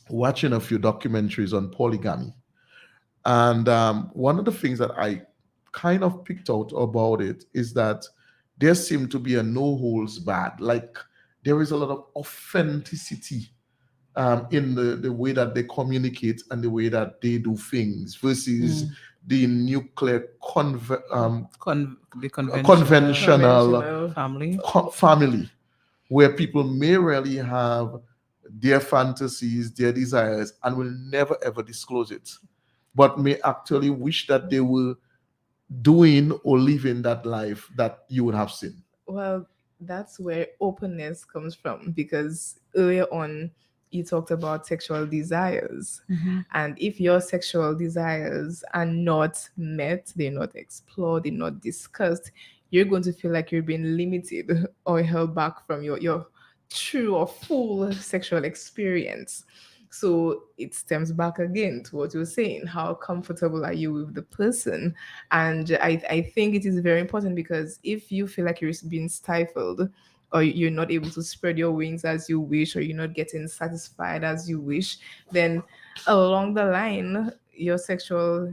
watching a few documentaries on polygamy, and one of the things that I kind of picked out about it is that there seemed to be a no holds barred, like there is a lot of authenticity in the way that they communicate and the way that they do things versus the nuclear conventional family. where people may really have their fantasies, their desires, and will never ever disclose it, but may actually wish that they were doing or living that life that you would have seen. Well, that's where openness comes from, because earlier on you talked about sexual desires. And if your sexual desires are not met, they're not explored, they're not discussed, you're going to feel like you're being limited or held back from your true or full sexual experience. So it stems back again to what you were saying. How comfortable are you with the person? And I think it is very important, because if you feel like you're being stifled, or you're not able to spread your wings as you wish, or you're not getting satisfied as you wish, then along the line, your sexual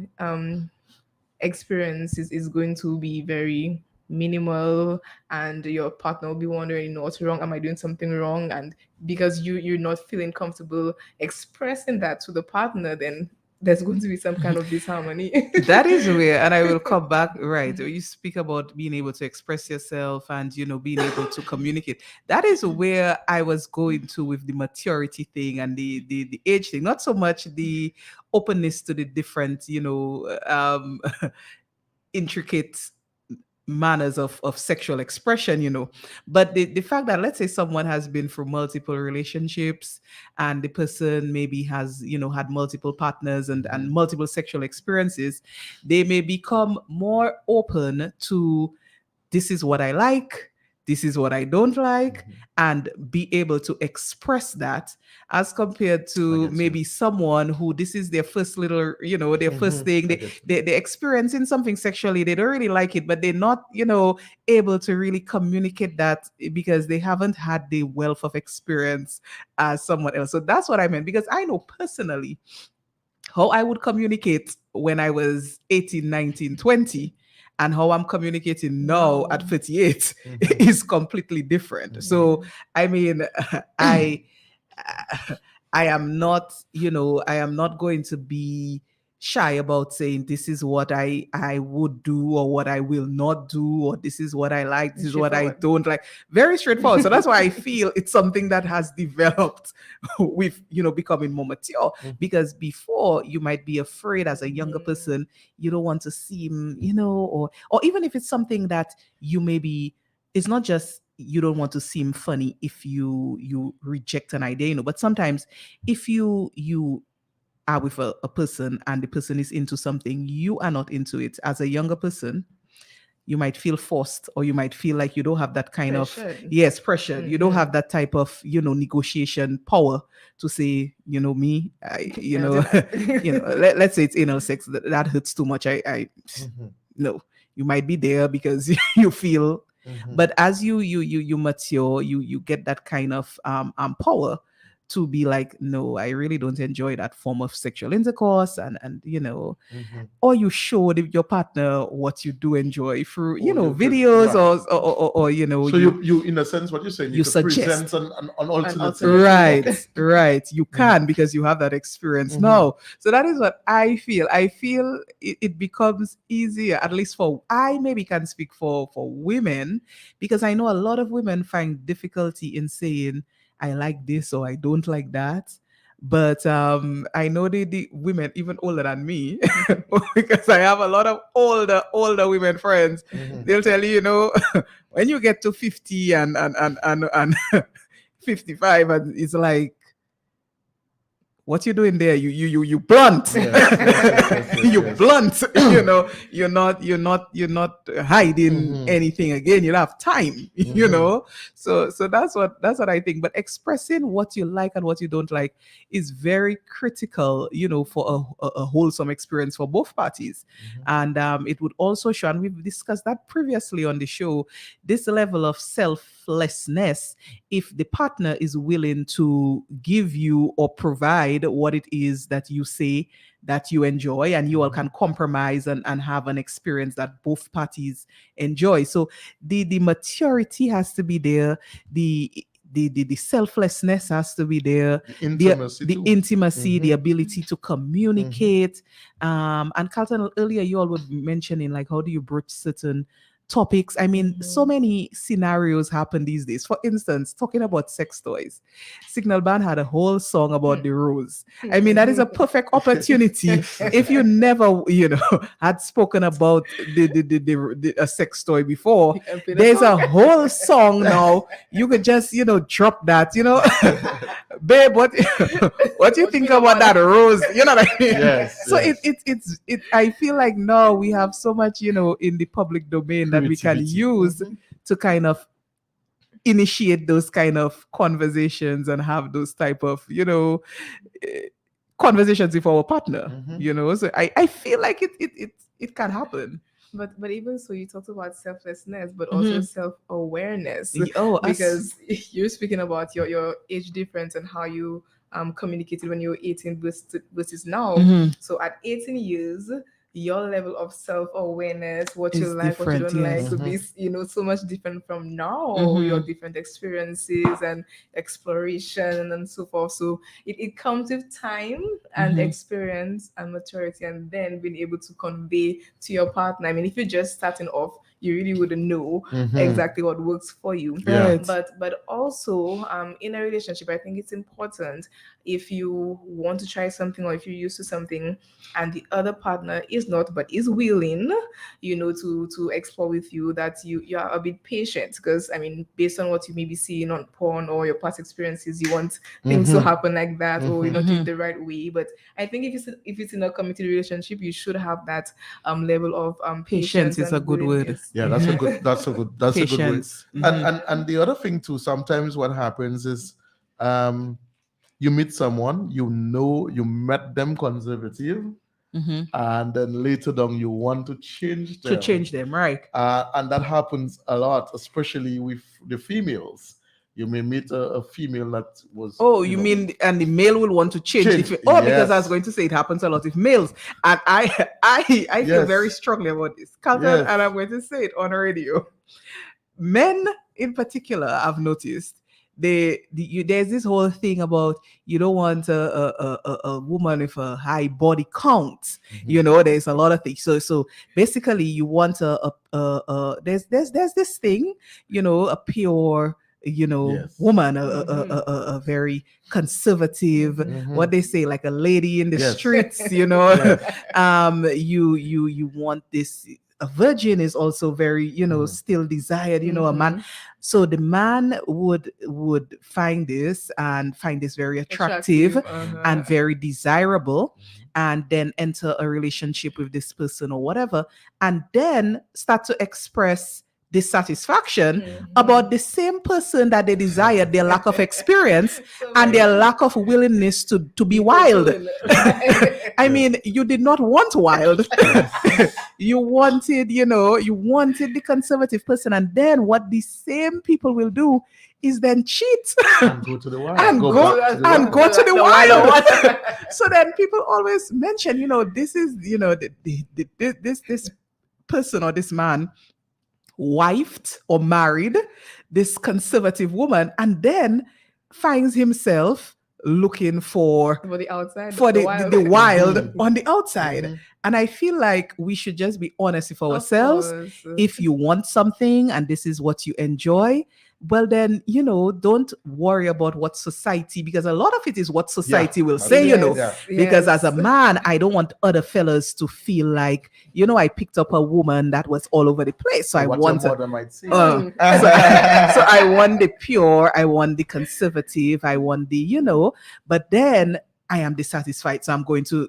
experience is going to be very minimal, and your partner will be wondering, what's wrong, am I doing something wrong? And because you're not feeling comfortable expressing that to the partner, then there's going to be some kind of disharmony. That is where, and I will come back, right? You speak about being able to express yourself and, being able to communicate. That is where I was going to with the maturity thing and the age thing, not so much the openness to the different, intricate manners of sexual expression, but the fact that, let's say, someone has been through multiple relationships, and the person maybe has had multiple partners and multiple sexual experiences, they may become more open to, this is what I like, this is what I don't like, and be able to express that, as compared to maybe someone who, this is their first little, their first thing, they're experiencing something sexually, they don't really like it, but they're not, able to really communicate that, because they haven't had the wealth of experience as someone else. So that's what I meant, because I know personally how I would communicate when I was 18, 19, 20. And how I'm communicating now at 38 is completely different. So, I mean, I am not, I am not going to be shy about saying, this is what I would do, or what I will not do, or this is what I like, this is what I don't like. Very straightforward. So that's why I feel it's something that has developed with, becoming more mature. Because before, you might be afraid as a younger person, you don't want to seem, or even if it's something that you maybe, it's not just, you don't want to seem funny if you reject an idea, but sometimes if you are with a person and the person is into something, you are not into it. As a younger person, you might feel forced, or you might feel like you don't have that kind of pressure. You don't have that type of negotiation power to say, me, let's say it's anal sex, that hurts too much. No, you might be there because you feel, but as you mature, you get that kind of power to be like, no, I really don't enjoy that form of sexual intercourse, and or you show your partner what you do enjoy through, videos, or So you in a sense, what you're saying, you suggest an alternate. Right. You can, because you have that experience now. So that is what I feel. I feel it becomes easier, at least I maybe can speak for women, because I know a lot of women find difficulty in saying, I like this or I don't like that. But I know the women even older than me, because I have a lot of older women friends. They'll tell you, when you get to 50 and 55, and it's like, what you doing there? You blunt. You blunt. You're not hiding anything. Again, you have time. So that's what I think. But expressing what you like and what you don't like is very critical. For a wholesome experience for both parties, and it would also show, and we've discussed that previously on the show, this level of selflessness. If the partner is willing to give you or provide what it is that you say that you enjoy, and you all can compromise and have an experience that both parties enjoy. So the maturity has to be there, the selflessness has to be there, the intimacy, the ability to communicate. And Carlton, earlier you all were mentioning, like, how do you broach certain topics. I mean, so many scenarios happen these days. For instance, talking about sex toys, Signal Band had a whole song about the rose. I mean, that is a perfect opportunity. If you never, had spoken about a sex toy before, there's a whole song now. You could just, drop that, babe, what do you think about that rose? You know what I mean? Yes. So yes. it I feel like now we have so much, in the public domain that we can Creativity. use to kind of initiate those kind of conversations and have those type of, conversations with our partner. So I feel like it can happen. But even so, you talked about selflessness, but also self-awareness. Us. Because you're speaking about your age difference and how you communicated when you were 18 versus now. So at 18 years, your level of self-awareness, what you Is like, what you different, don't yes. like, could be so much different from now. Your different experiences and exploration and so forth. So it comes with time and experience and maturity, and then being able to convey to your partner. I mean, if you're just starting off, you really wouldn't know exactly what works for you. Yeah. Right. But also in a relationship, I think it's important, if you want to try something or if you're used to something and the other partner is not but is willing, to explore with you, that you are a bit patient, because I mean, based on what you may be seeing on porn or your past experiences, you want things to happen like that, or you're not doing it the right way. But I think if it's in a committed relationship, you should have that level of Patience is and a good word. willingness. Yeah, that's a good that's a good Patience. way. And the other thing too, sometimes what happens is you meet someone, you met them conservative, and then later down you want to change them. To change them, right? And that happens a lot, especially with the females. You may meet a female that was. Oh, you mean, and the male will want to change? Change, Because I was yes. going to say it happens a lot with males, and I feel Yes. very strongly about this, Carlton, Yes. and I'm going to say it on radio. Men, in particular, I've noticed there's this whole thing about you don't want a woman with a high body count. There's a lot of things. So basically, you want there's this thing, a pure. Yes. Woman, a very conservative, what they say, like a lady in the Yes. streets, you want this. A virgin is also very, still desired, a man. So the man would find this very attractive and very desirable, and then enter a relationship with this person or whatever, and then start to express dissatisfaction about the same person that they desired, their lack of experience and their lack of willingness to be wild. I mean, you did not want wild. You wanted the conservative person, and then what the same people will do is then cheat And go to the wild. and go to the wild. So then people always mention, this is, this person or this man wifed or married this conservative woman, and then finds himself looking for the outside, for the wild on the outside. And I feel like we should just be honest with ourselves. If you want something and this is what you enjoy, well then, don't worry about what society, because a lot of it is what society will say, because as a man, I don't want other fellas to feel like, I picked up a woman that was all over the place. So I want your mother might say. so I want the pure, I want the conservative, I want the, but then I am dissatisfied. So I'm going to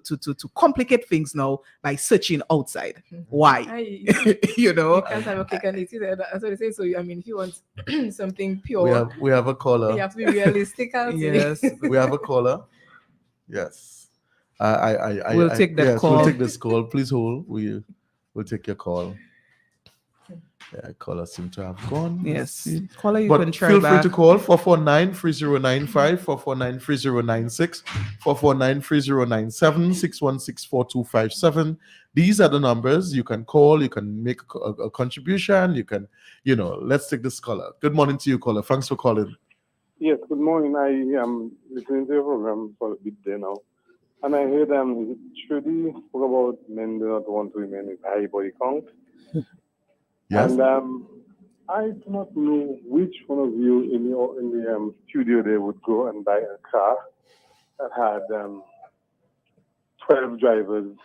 complicate things now by searching outside. Why? You can't have a cake and eat it. That's what they say. So I mean, if you want something pure, we have a caller. you have to be realistic. Yes. We have a caller. Yes. We'll take that call. We'll take this call. Please hold. We'll take your call. Yeah, caller seem to have gone. Yes. Caller, you but can try feel back. free to call 449-3095, 449-3096, 449-3097, 616-4257. These are the numbers you can call. You can make a contribution. You can, let's take this caller. Good morning to you, caller. Thanks for calling. Yes, good morning. I am listening to your program for a bit there now. And I heard Trudy spoke about men do not want women with high body count. Yes. And I do not know which one of you in the studio there would go and buy a car that had 12 drivers,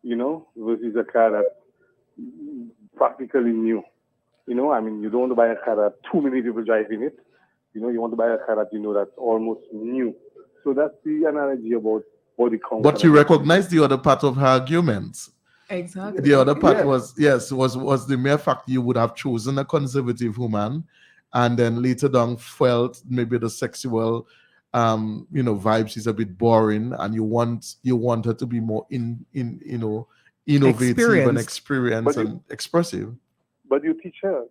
versus a car that's practically new. I mean, you don't want to buy a car that too many people driving it. You want to buy a car that that's almost new. So that's the analogy about body count. But you recognize the other part of her argument. Exactly. The other part was the mere fact you would have chosen a conservative woman, and then later down felt maybe the sexual, vibes is a bit boring, and you want her to be more innovative and experienced and expressive. But you teach her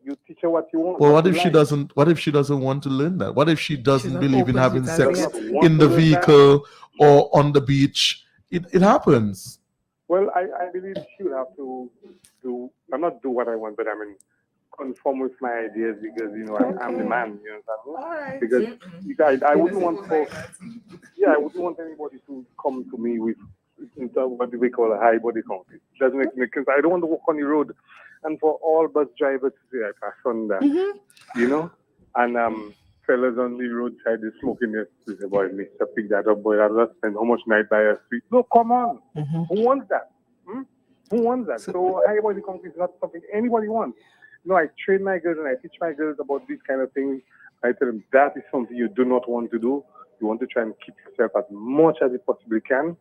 what you want. Well, what if she doesn't? What if she doesn't want to learn that? What if she doesn't believe in having sex in the vehicle or on the beach? It happens. Well, I believe she would have to not do what I want, but conform with my ideas because I'm the man. You know what I mean? Because I wouldn't want I wouldn't want anybody to come to me with what we call a high body count. It doesn't make sense. I don't want to walk on the road and for all bus drivers to say I pass on that, and fellas on the roadside is smoking their street. Boy, Mr. Pick that up, boy. I'll just spend how much night by a street. No, come on. Who wants that? Who wants that? So high body count is not something anybody wants. I train my girls and I teach my girls about these kind of things. I tell them that is something you do not want to do. You want to try and keep yourself as much as you possibly can,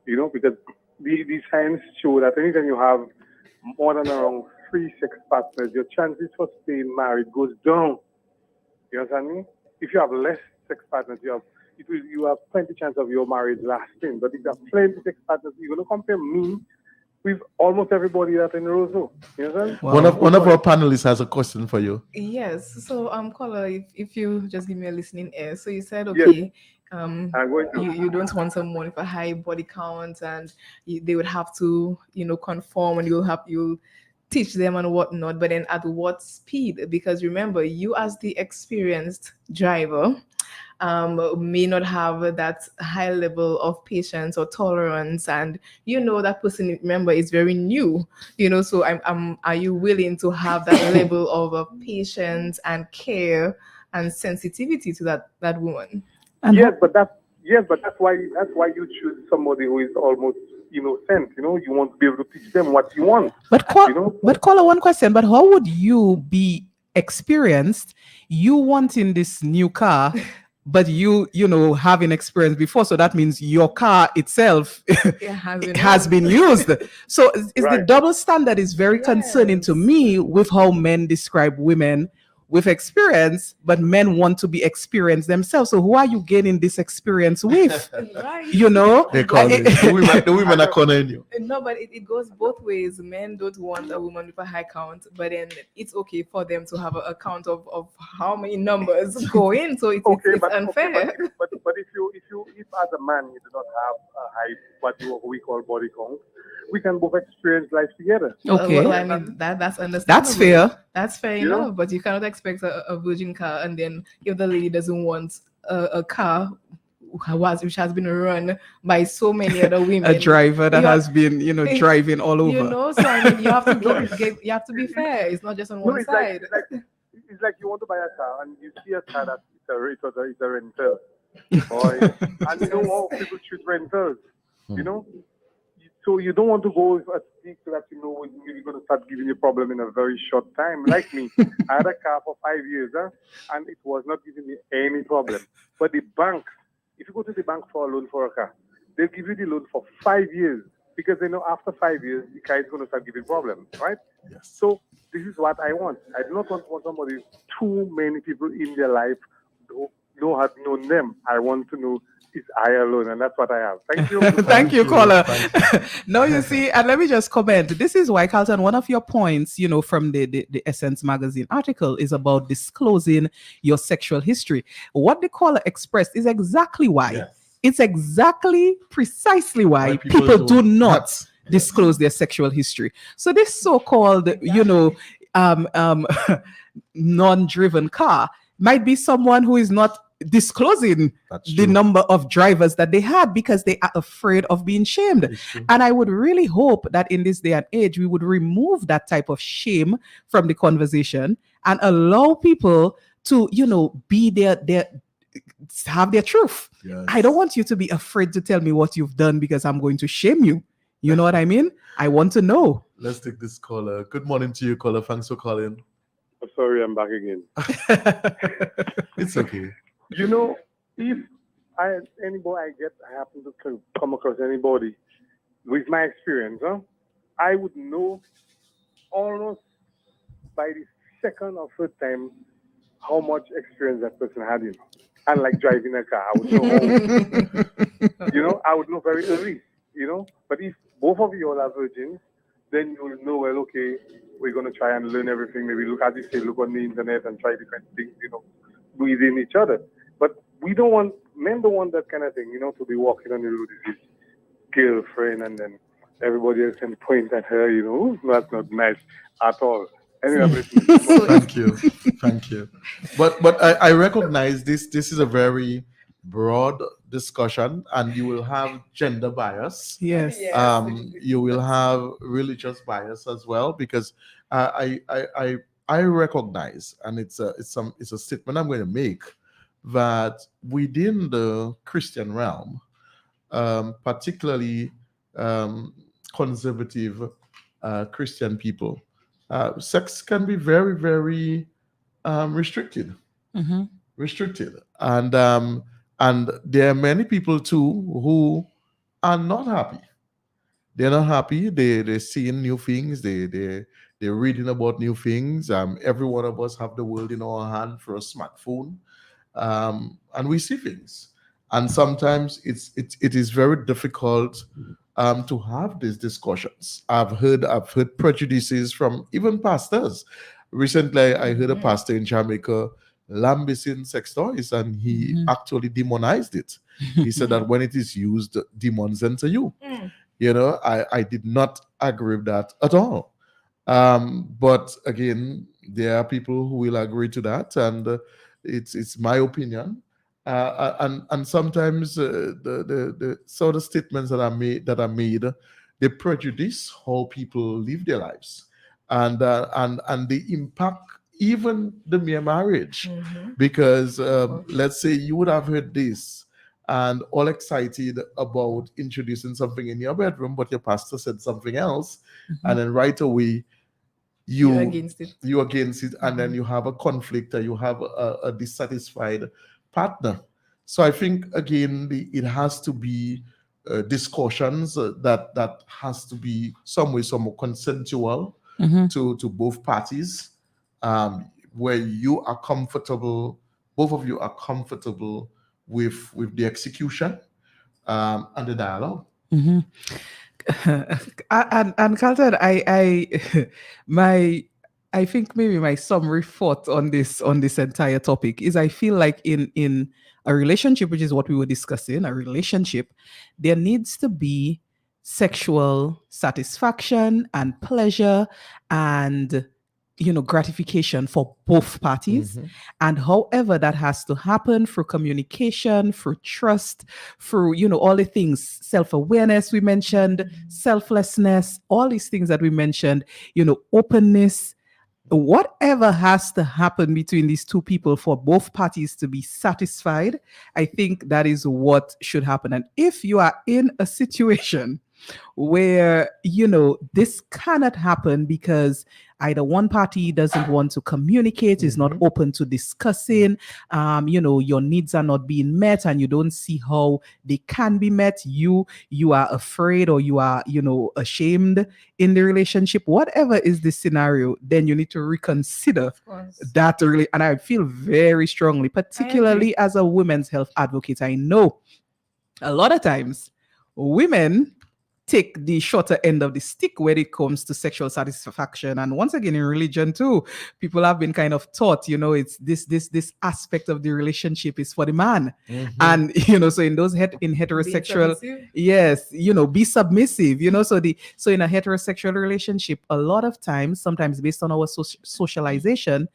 because the science show that anytime you have more than around 3 sex partners, your chances for staying married goes down. You understand me? If you have less sex partners, you have plenty chance of your marriage lasting. But if you have plenty sex partners, you're going to compare me with almost everybody that's in the row. You understand? Wow. One of our panelists has a question for you. Yes. So, caller, if you just give me a listening ear. So you said, okay, you don't want someone with a high body count, and they would have to, conform, and you'll teach them and whatnot, but then at what speed? Because remember, you as the experienced driver may not have that high level of patience or tolerance, and that person, remember, is very new, so are you willing to have that level of patience and care and sensitivity to that woman? Yes, but that's why you choose somebody who is almost innocent. You want to be able to teach them what you want. But caller, one question. But how would you be experienced? You wanting this new car, but you having experience before, so that means your car itself has been used. So the double standard is very concerning to me with how men describe women with experience, but men want to be experienced themselves. So who are you getting this experience with? They call it the women are cornering you. No, but it goes both ways. Men don't want a woman with a high count, but then it's okay for them to have a count of how many numbers go in. So it's unfair. But if as a man you do not have a high what we call body count, we can both experience life together. Okay, well, I mean that's understandable. That's fair. That's fair enough. But you cannot expect a virgin car, and then if the lady doesn't want a car which has been run by so many other women, a driver that has been driving all over. So I mean, you have to you have to be fair. It's not just on one side. It's like you want to buy a car and you see a car that it's a rental, boy, and how people treat rentals. So you don't want to go with a stick that you're going to start giving you a problem in a very short time. Like me, I had a car for 5 years, and it was not giving me any problem. But the bank, if you go to the bank for a loan for a car, they'll give you the loan for 5 years because they know after 5 years, the car is going to start giving problems, right? Yes. So this is what I want. I do not want somebody, too many people in their life who have known them. I want to know is I alone, and that's what I have. Thank you. Thank you, caller. No, you see, and let me just comment. This is why, Carlton, one of your points, from the Essence magazine article is about disclosing your sexual history. What the caller expressed is exactly why. Yes. It's precisely why people do not disclose their sexual history. So this so-called, non-driven car might be someone who is not disclosing That's the true. number of drivers that they had because they are afraid of being shamed. It's true. And I would really hope that in this day and age, we would remove that type of shame from the conversation and allow people to, be have their truth. Yes. I don't want you to be afraid to tell me what you've done because I'm going to shame you. You know what I mean? I want to know. Let's take this caller. Good morning to you, caller. Thanks for calling. Sorry, I'm back again. It's okay. You know, if I happen to come across anybody with my experience, I would know almost by the second or third time how much experience that person had, And like driving a car, I would know, I would know very early, But if both of you all are virgins, then you will know, well, okay, we're going to try and learn everything. Maybe look on the internet and try different things, within each other. But men don't want that kind of thing, to be walking on the road with his girlfriend and then everybody else can point at her, that's not nice at all. Anyway, Thank you. But I recognize this is a very broad discussion, and you will have gender bias. Yes. You will have religious bias as well, because I recognize, and it's a statement I'm going to make, that within the Christian realm, particularly conservative Christian people, sex can be very, very restricted. Mm-hmm. And there are many people too who are not happy. They're not happy. They're seeing new things. They're reading about new things. Every one of us have the world in our hand for a smartphone, and we see things. And sometimes it is very difficult to have these discussions. I've heard prejudices from even pastors. Recently, I heard a pastor in Jamaica lambasting sex toys, and he actually demonized it. He said that when it is used, demons enter you. I did not agree with that at all. But again, there are people who will agree to that, and it's my opinion. And sometimes the sort of statements that are made, they prejudice how people live their lives, and they impact even the mere marriage. Because let's say you would have heard this and all excited about introducing something in your bedroom, but your pastor said something else, and then right away you're against it, and then you have a conflict, or you have a dissatisfied partner. So I think again it has to be discussions that has to be somewhat consensual to both parties, where you are comfortable, both of you are comfortable with the execution and the dialogue. And Carlton, I think maybe my summary thought on this entire topic is, I feel like in a relationship, which is what we were discussing, a relationship, there needs to be sexual satisfaction and pleasure and gratification for both parties. And however that has to happen, through communication, through trust, through all the things, self-awareness we mentioned, selflessness, all these things that we mentioned, openness, whatever has to happen between these two people for both parties to be satisfied, I think that is what should happen. And if you are in a situation where this cannot happen because either one party doesn't want to communicate, is not open to discussing, your needs are not being met, and you don't see how they can be met, you are afraid, or you are ashamed in the relationship, whatever is the scenario, then you need to reconsider that. Really, and I feel very strongly, particularly as a women's health advocate, I know a lot of times women take the shorter end of the stick when it comes to sexual satisfaction. And once again, in religion too, people have been kind of taught, it's this aspect of the relationship is for the man. And so in those in heterosexual, yes, be submissive, so in a heterosexual relationship, a lot of times, sometimes based on our socialization,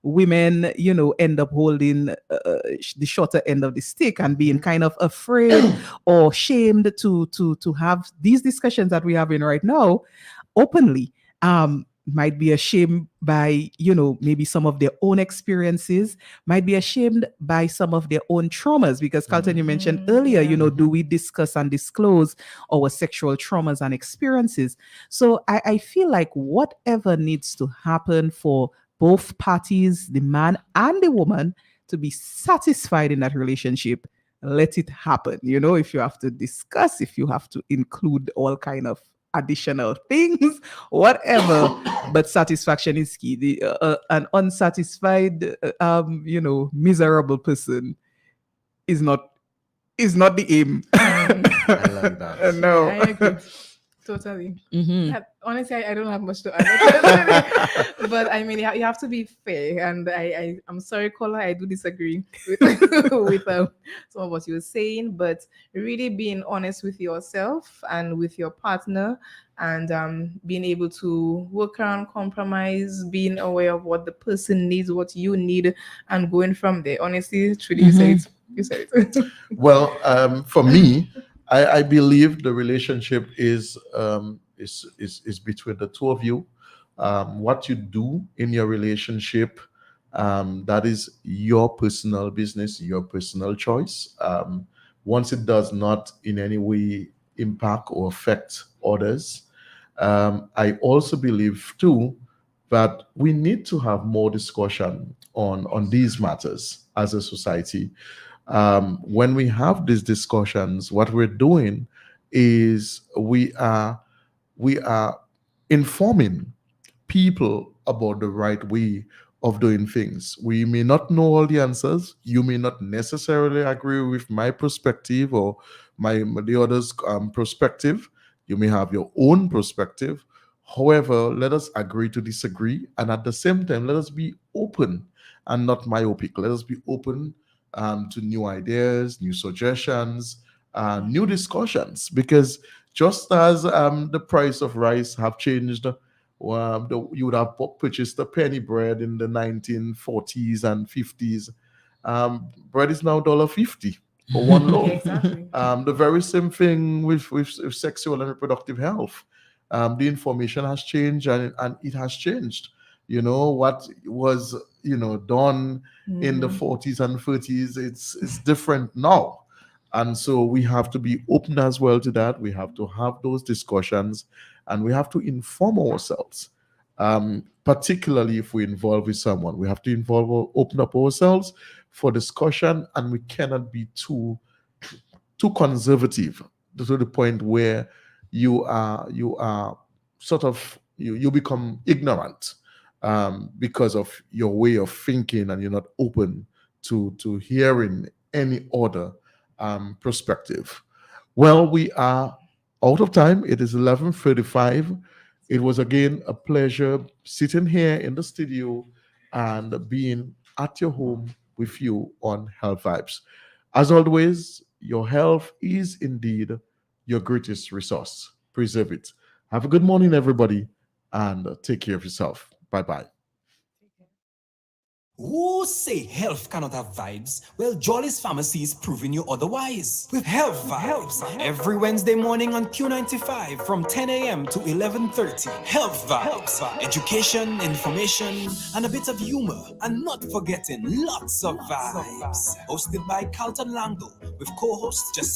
women, end up holding the shorter end of the stick and being kind of afraid or shamed to have these discussions that we're having right now openly. Might be ashamed by, maybe some of their own experiences, might be ashamed by some of their own traumas. Because Carlton, you mentioned earlier, do we discuss and disclose our sexual traumas and experiences? So I feel like whatever needs to happen for both parties, the man and the woman, to be satisfied in that relationship, let it happen. If you have to discuss, if you have to include all kind of additional things, whatever, but satisfaction is key. An unsatisfied, miserable person is not the aim. I like that. No, I agree. Totally. Honestly, I don't have much to add. But I mean, you have to be fair. And I'm sorry, Kola, I do disagree with, with some of what you were saying. But really being honest with yourself and with your partner, and being able to work around compromise, being aware of what the person needs, what you need, and going from there. Honestly, truly, you said it. Well, for me, I believe the relationship is between the two of you. What you do in your relationship, that is your personal business, your personal choice. Once it does not in any way impact or affect others, I also believe too that we need to have more discussion on these matters as a society. When we have these discussions, what we're doing is we are informing people about the right way of doing things. We may not know all the answers. You may not necessarily agree with my perspective or the other's perspective. You may have your own perspective. However, let us agree to disagree, and at the same time, let us be open and not myopic. Let us be open to new ideas, new suggestions, new discussions, because just as the price of rice have changed, you would have purchased a penny bread in the 1940s and 50s. Bread is now $1.50 for one loaf. Exactly. The very same thing with sexual and reproductive health. The information has changed, and it has changed. What was done in the 40s and 30s, it's different now. And so we have to be open as well to that. We have to have those discussions, and we have to inform ourselves, particularly if we involve with someone. We have to open up ourselves for discussion, and we cannot be too conservative to the point where you are sort of you become ignorant because of your way of thinking, and you're not open to hearing any other perspective. Well, we are out of time. It is 11:35. It was again a pleasure sitting here in the studio and being at your home with you on Health Vibes. As always, your health is indeed your greatest resource. Preserve it. Have a good morning, everybody, and take care of yourself. Bye-bye. Who say health cannot have vibes? Well, Jolly's Pharmacy is proving you otherwise. With Health Vibes, every Wednesday morning on Q95 from 10 a.m. to 11:30. Health Vibes, education, information, and a bit of humor. And not forgetting lots of vibes. Hosted by Carlton Langdo with co-host Jacinta